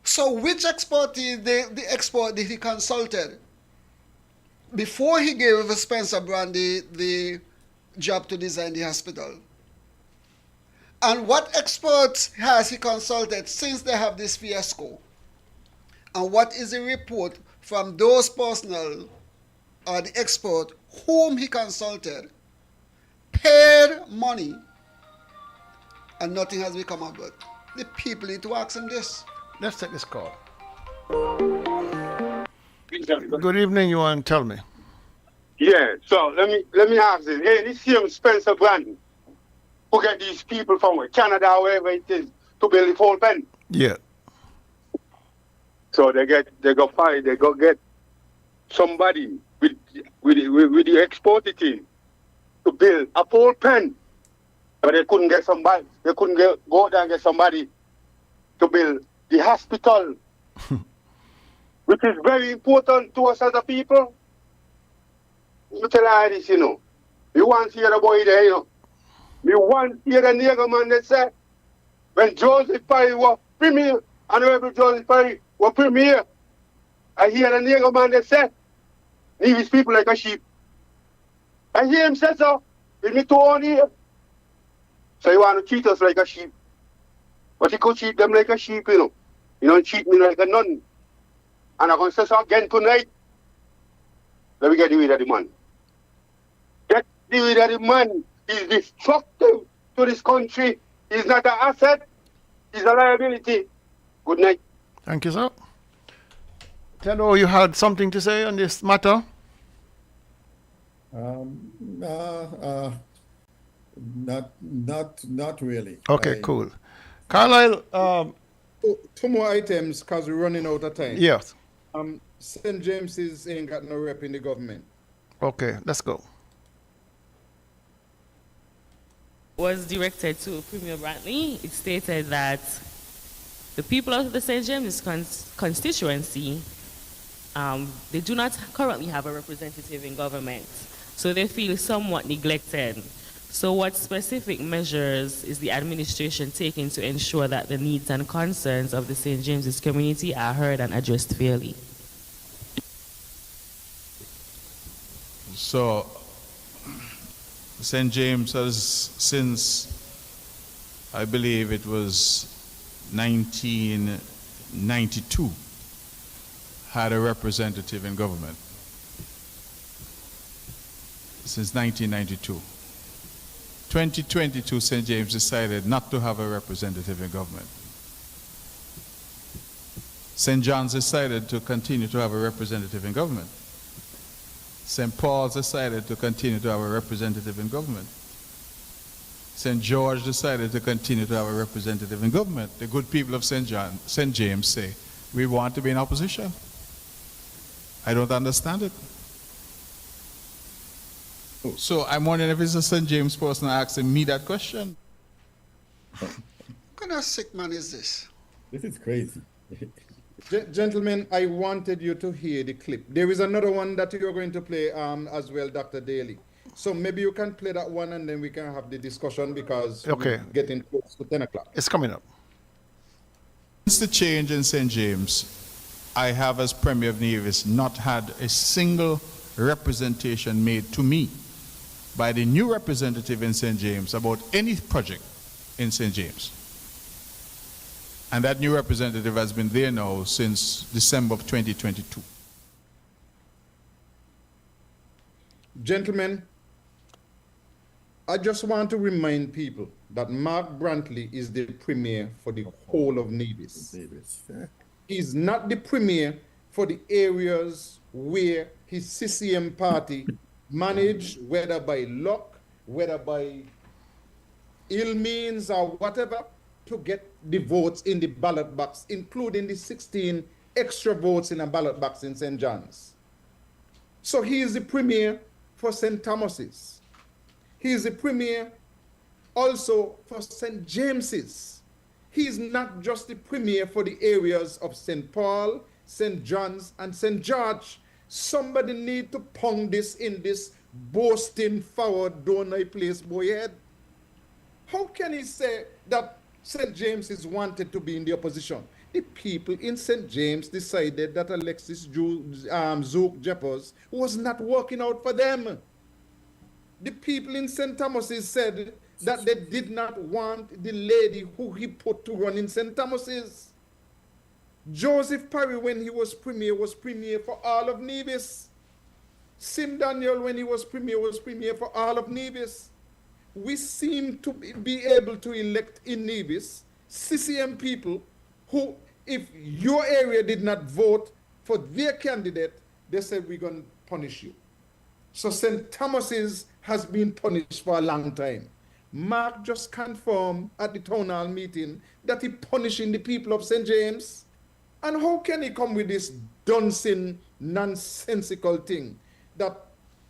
So which expertise, the expert that he consulted before he gave Spencer Brand the job to design the hospital? And what experts has he consulted since they have this fiasco? And what is the report from those personnel or the expert whom he consulted, paid money, and nothing has become of it? The people need to ask him this. Let's take this call. Good evening, you want to tell me? Yeah, so let me ask this. Hey, this same Spencer Brand, who get these people from Canada or wherever it is to build the full pen? Yeah. So they go find, they go get somebody with the exported team to build a full pen. But they couldn't get somebody, go there and get somebody to build the hospital, which is very important to us as a people. You tell her this, you know. You want to hear the boy there, you know. You want to hear the nigger man that said, when Joseph Perry was premier, Honorable Joseph Perry was premier, I hear the nigger man that said, leave his people like a sheep. I hear him say so, with me two on here. So you want to treat us like a sheep. But you could treat them like a sheep, you know. You don't treat me like a nun. And I'm going to say so again tonight. Let me get rid of the man. Get rid of the man. He's destructive to this country. He's not an asset. He's a liability. Good night. Thank you, sir. Tendo, you had something to say on this matter? Not really. Okay, cool. Carlisle. 2 more items because we're running out of time. Yes. St. James's ain't got no rep in the government. Okay, let's go. Was directed to Premier Brantley. It stated that the people of the St. James constituency, they do not currently have a representative in government, so they feel somewhat neglected. So what specific measures is the administration taking to ensure that the needs and concerns of the St. James's community are heard and addressed fairly? So, St. James has, since I believe it was 1992, had a representative in government. Since 1992. 2022, St. James decided not to have a representative in government. St. John's decided to continue to have a representative in government. St. Paul's decided to continue to have a representative in government. St. George decided to continue to have a representative in government. The good people of St. James say, we want to be in opposition. I don't understand it. So I'm wondering if it's a St. James person asking me that question. What kind of sick man is this? This is crazy. Gentlemen, I wanted you to hear the clip. There is another one that you're going to play as well, Dr. Daly. So maybe you can play that one and then we can have the discussion because we're getting close to 10 o'clock. It's coming up. Since the change in St. James, I have, as Premier of Nevis, not had a single representation made to me by the new representative in St. James about any project in St. James. And that new representative has been there now since December of 2022. Gentlemen, I just want to remind people that Mark Brantley is the premier for the whole of Nevis. He's not the premier for the areas where his CCM party managed, whether by luck, whether by ill means or whatever, to get the votes in the ballot box, including the 16 extra votes in a ballot box in St. John's. So he is the premier for St. Thomas's. He is the premier also for St. James's. He is not just the premier for the areas of St. Paul, St. John's, and St. George. Somebody need to pound this in this boasting forward donor place boy head. How can he say that St. James is wanted to be in the opposition? The people in St. James decided that Alexis Zook Jeffers was not working out for them. The people in St. Thomas's said that they did not want the lady who he put to run in St. Thomas's. Joseph Parry, when he was premier for all of Nevis. Sim Daniel, when he was premier for all of Nevis. We seem to be able to elect in Nevis CCM people who, if your area did not vote for their candidate, they said, we're going to punish you. So St. Thomas's has been punished for a long time. Mark just confirmed at the town hall meeting that he's punishing the people of St. James. And how can he come with this dancing, nonsensical thing that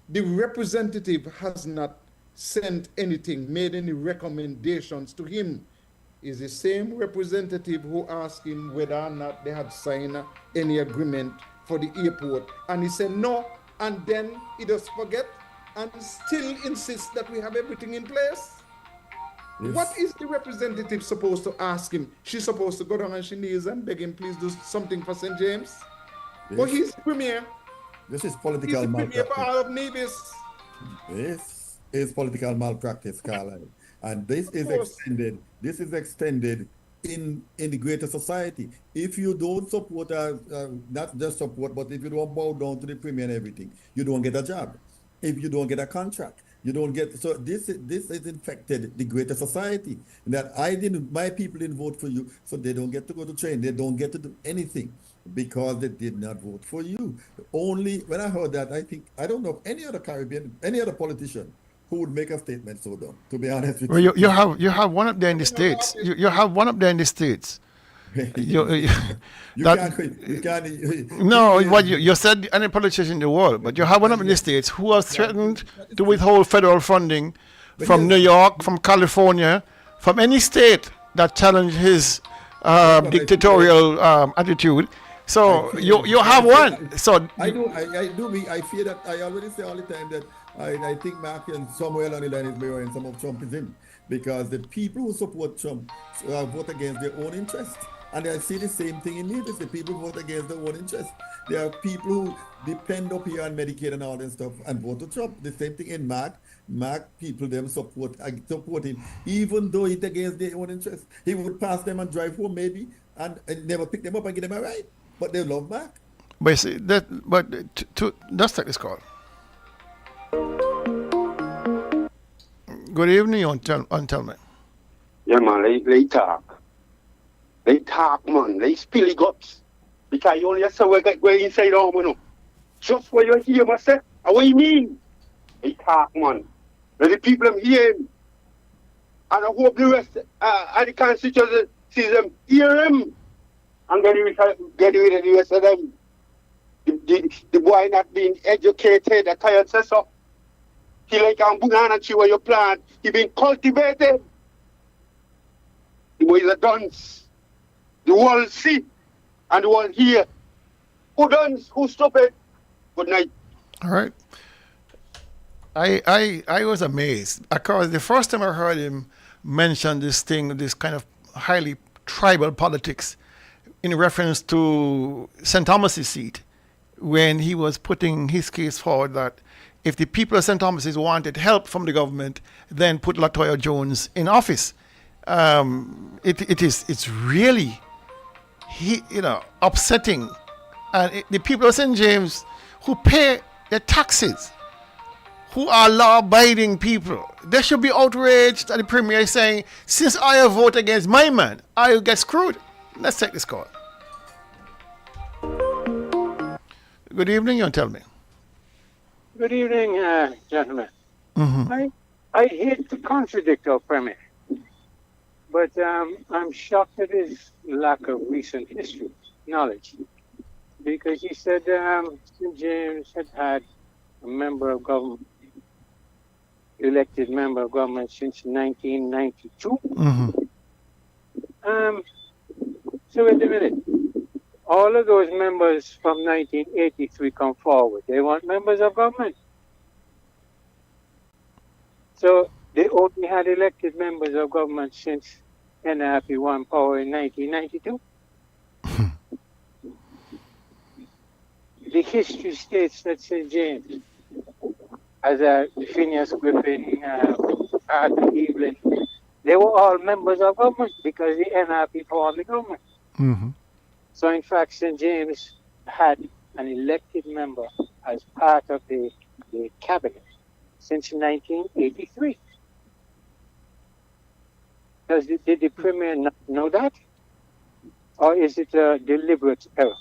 the representative has not sent anything, made any recommendations to him? Is the same representative who asked him whether or not they had signed any agreement for the airport. And he said no, and then he just forget and still insists that we have everything in place. Yes. What is the representative supposed to ask him? She's supposed to go down on her knees and beg him, please do something for St. James? Yes. But he's premier. This is political malpractice. He's the premier for all of Nevis. This is political malpractice, Carlisle. And this is extended. This is extended in the greater society. If you don't support, not just support, but if you don't bow down to the premier and everything, you don't get a job. If you don't get a contract, you don't get. So this is infected the greater society. That my people didn't vote for you, so they don't get to go to train. They don't get to do anything because they did not vote for you. Only when I heard that, I don't know of any other Caribbean, any other politician who would make a statement so dumb, to be honest with you. Well, you have one up there in the States. You have one up there in the States. You said any politician in the world, but you have one up in the States who has threatened to withhold federal funding from New York, from California, from any state that challenged his dictatorial attitude, So you have one. So I fear that I already say all the time that I think Mark and somewhere along the line is mirroring some of Trumpism, because the people who support Trump vote against their own interest. And I see the same thing in Nevis. The people vote against their own interest. There are people who depend up here on Medicaid and all that stuff and vote to Trump. The same thing in Mark. Mark people them support him, even though it's against their own interest. He would pass them and drive home maybe, and never pick them up and give them a ride. But they love Mark. But you see, let's take this call. Good evening, on tell me. Yeah, man, they talk. They talk, man. They spill the guts. Because you only say we're inside home, you know. Just what you hear me say, and what you mean? They talk, man. Let the people them hear him. And I hope the rest of the constituency see them hear him. And get rid of the rest of them. The boy not being educated, the client says so. He like a banana tree where you plant. He been cultivated. The boy is a dunce. The world see and the world hear. Who dunce? Who stupid? Good night. All right. I was amazed because the first time I heard him mention this kind of highly tribal politics in reference to St. Thomas's seat, when he was putting his case forward that if the people of St. Thomas's wanted help from the government, then put Latoya Jones in office. It's really upsetting, and the people of St. James who pay their taxes, who are law-abiding people, they should be outraged at the Premier saying, since I have voted against my man, I will get screwed. Let's take this call. Good evening, you tell me. Good evening, gentlemen. Mm-hmm. I hate to contradict our Premier, but I'm shocked at his lack of recent history knowledge, because he said St. James had a member of government, elected member of government since 1992. Mm-hmm. So wait a minute. All of those members from 1983 come forward. They want members of government. So they only had elected members of government since NRP won power in 1992. The history states that St. James, as Phineas Griffin, Arthur Evelyn, they were all members of government because the NRP formed the government. Mm-hmm. So in fact, St. James had an elected member as part of the cabinet since 1983. Did the Premier not know that? Or is it a deliberate error?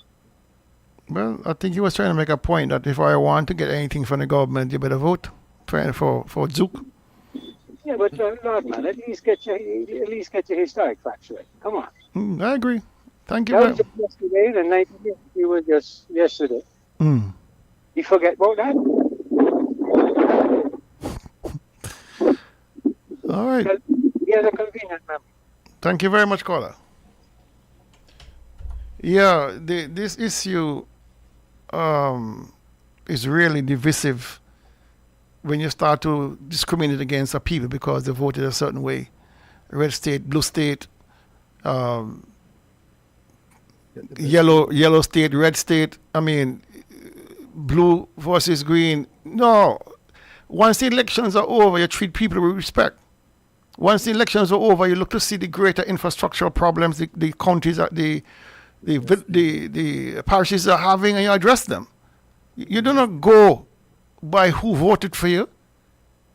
Well, I think he was trying to make a point that if I want to get anything from the government, you better vote for Zook. Yeah, but Lord, man, at least get your historic facts right. Come on. I agree. Thank you. That was just yesterday. The 1983 was just yesterday. You forget about that? All right. He has a convenient member. Thank you very much, caller. Yeah, this issue is really divisive when you start to discriminate against a people because they voted a certain way. Red state, blue state, yellow state, red state. I mean, blue versus green. No. Once the elections are over, you treat people with respect. Once the elections are over, you look to see the greater infrastructural problems the counties, the parishes are having, and you address them. You do not go by who voted for you.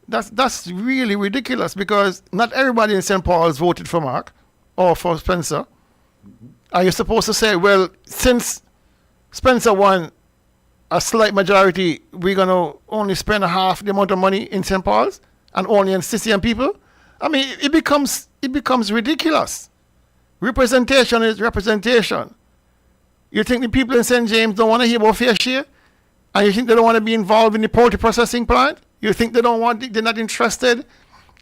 That's really ridiculous, because not everybody in St. Paul's voted for Mark or for Spencer. Are you supposed to say, well, since Spencer won a slight majority, we're going to only spend half the amount of money in St. Paul's and only in CCM people? I mean, it becomes ridiculous. Representation is representation. You think the people in St. James don't want to hear about fair share? And you think they don't want to be involved in the poultry processing plant? You think they're not interested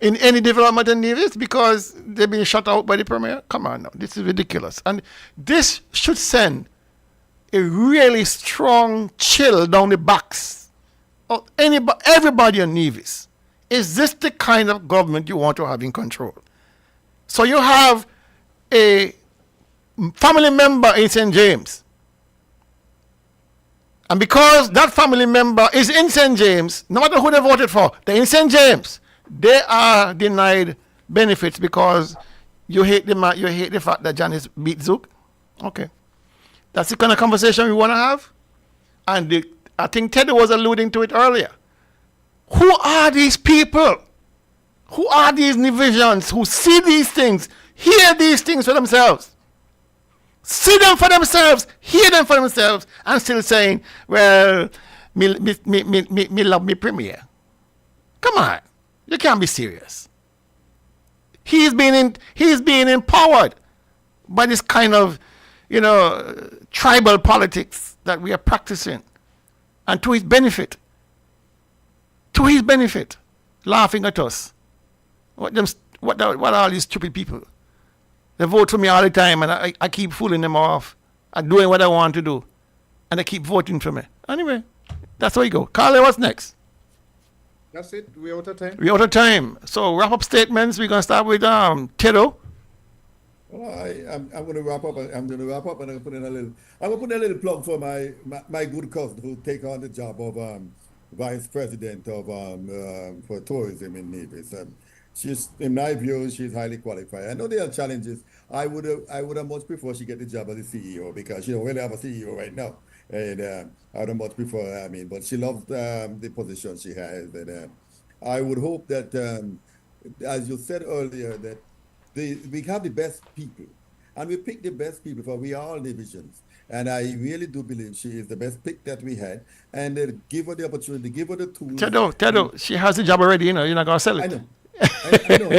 in any development in Nevis because they're being shut out by the Premier? Come on now, this is ridiculous. And this should send a really strong chill down the backs of everybody in Nevis. Is this the kind of government you want to have in control? So you have a family member in St. James. And because that family member is in St. James, no matter who they voted for, they're in St. James, they are denied benefits because you hate the fact that Janice beat Zook. Okay. That's the kind of conversation we want to have. And I think Teddy was alluding to it earlier. Who are these people? Who are these Nevisians who see these things, hear these things for themselves? See them for themselves, hear them for themselves, and still saying, well, me love me premier. Come on. You can't be serious. He's being empowered by this kind of, tribal politics that we are practicing. And to his benefit. To his benefit. Laughing at us. What are all these stupid people? They vote for me all the time, and I keep fooling them off. I'm doing what I want to do. And they keep voting for me. Anyway, that's where you go. Carly, what's next? That's it. We're out of time. We're out of time. So wrap up statements. We're going to start with Teddo. Well, I'm going to wrap up. And I'm going to put in a little plug for my good cousin who take on the job of vice president of for tourism in Nevis. She's, in my view, she's highly qualified. I know there are challenges. I would have much preferred she get the job as a CEO because we only have a CEO right now, and I would have much preferred. But she loves the position she has, and I would hope that, as you said earlier, that we have the best people, and we pick the best people for we are all divisions. And I really do believe she is the best pick that we had, and give her the opportunity, give her the tools. Teddo, she has the job already. You're not gonna sell it. I know. I know,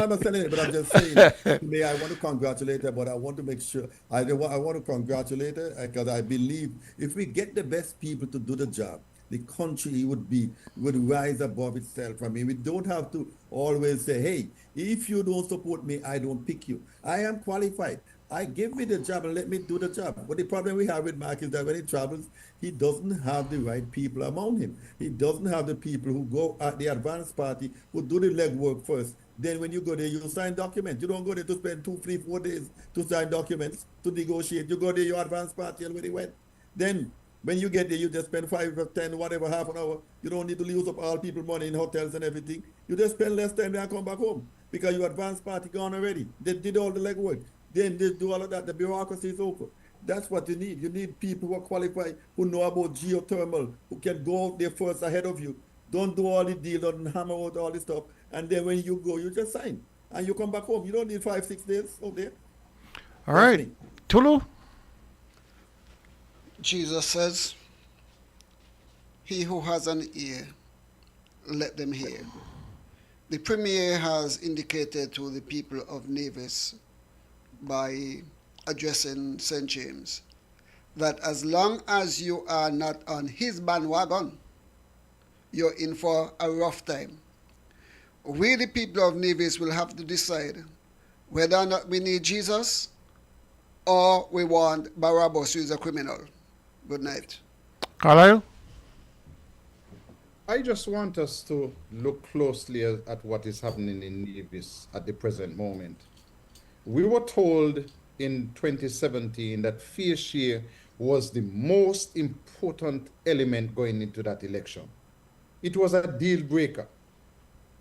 I'm not selling it, but I'm just saying, I want to congratulate her, but I want to make sure, I want to congratulate her because I believe if we get the best people to do the job, the country would rise above itself. We don't have to always say, hey, if you don't support me, I don't pick you. I am qualified. Give me the job and let me do the job. But the problem we have with Mark is that when he travels, he doesn't have the right people among him. He doesn't have the people who go at the advance party, who do the legwork first. Then when you go there, you sign documents. You don't go there to spend 2, 3, 4 days to sign documents, to negotiate. You go there, your advance party already went. Then when you get there, you just spend 5 or 10, whatever, half an hour. You don't need to use up all people's money in hotels and everything. You just spend less time and come back home because your advance party gone already. They did all the legwork. Then they do all of that. The bureaucracy is over. That's what you need. You need people who are qualified, who know about geothermal, who can go out there first ahead of you. Don't do all the deals and hammer out all this stuff. And then when you go, you just sign. And you come back home. You don't need 5, 6 days out there. All right. Tulu? Jesus says, he who has an ear, let them hear. The Premier has indicated to the people of Nevis by addressing St. James that as long as you are not on his bandwagon, you're in for a rough time. We, the people of Nevis, will have to decide whether or not we need Jesus or we want Barabbas, who is a criminal. Good night. Carlisle? I just want us to look closely at what is happening in Nevis at the present moment. We were told in 2017 that fair share was the most important element going into that election. It was a deal breaker.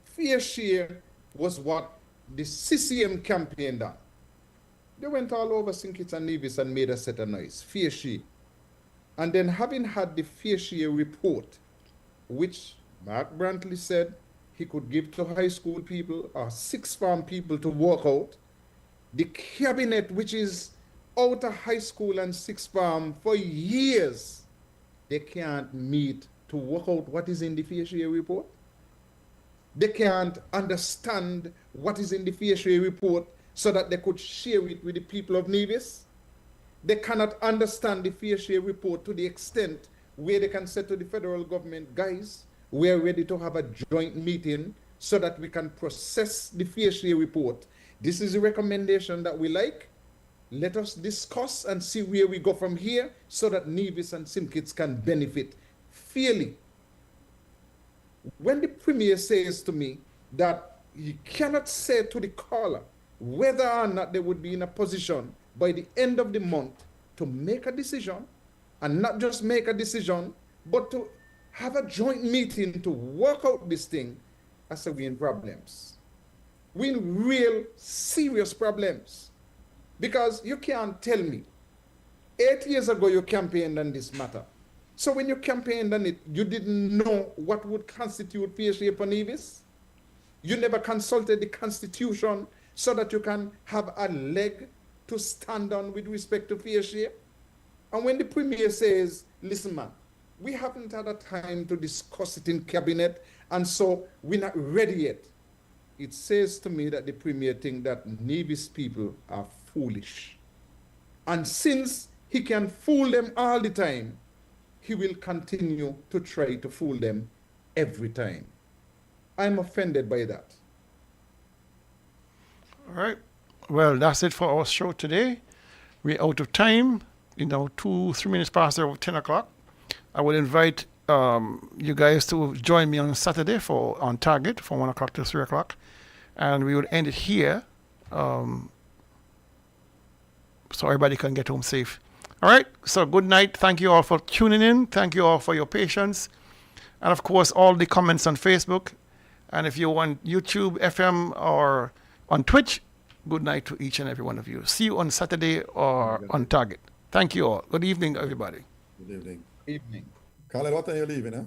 Fair share was what the CCM campaigned on. They went all over St. Kitts and Nevis and made a set of noise. Fair share. And then having had the fair share report, which Mark Brantley said he could give to high school people or sixth form people to work out, the cabinet, which is out of high school and sixth form for years, they can't meet to work out what is in the fair share report. They can't understand what is in the fair share report so that they could share it with the people of Nevis. They cannot understand the fair share report to the extent where they can say to the federal government, guys, we're ready to have a joint meeting so that we can process the fair share report. This is a recommendation that we like. Let us discuss and see where we go from here so that Nevis and Simkits can benefit fairly. When the Premier says to me that he cannot say to the caller whether or not they would be in a position by the end of the month to make a decision, and not just make a decision, but to have a joint meeting to work out this thing, I say we're in problems. We're in real serious problems. Because you can't tell me, 8 years ago you campaigned on this matter. So when you campaigned on it, you didn't know what would constitute fair share for Nevis? You never consulted the Constitution so that you can have a leg to stand on with respect to fair share? And when the Premier says, listen man, we haven't had a time to discuss it in cabinet, and so we're not ready yet. It says to me that the Premier thinks that Nevis people are foolish. And since he can fool them all the time, he will continue to try to fool them every time. I'm offended by that. All right. Well, that's it for our show today. We're out of time. 3 minutes past 10 o'clock. I will invite you guys to join me on Saturday on Target from 1 o'clock to 3 o'clock. And we will end it here so everybody can get home safe. All right. So good night. Thank you all for tuning in. Thank you all for your patience. And, of course, all the comments on Facebook. And if you want YouTube, FM, or on Twitch, good night to each and every one of you. See you on Saturday or on Target. Thank you all. Good evening, everybody. Good evening. Evening. Carla, what time are you leaving, huh?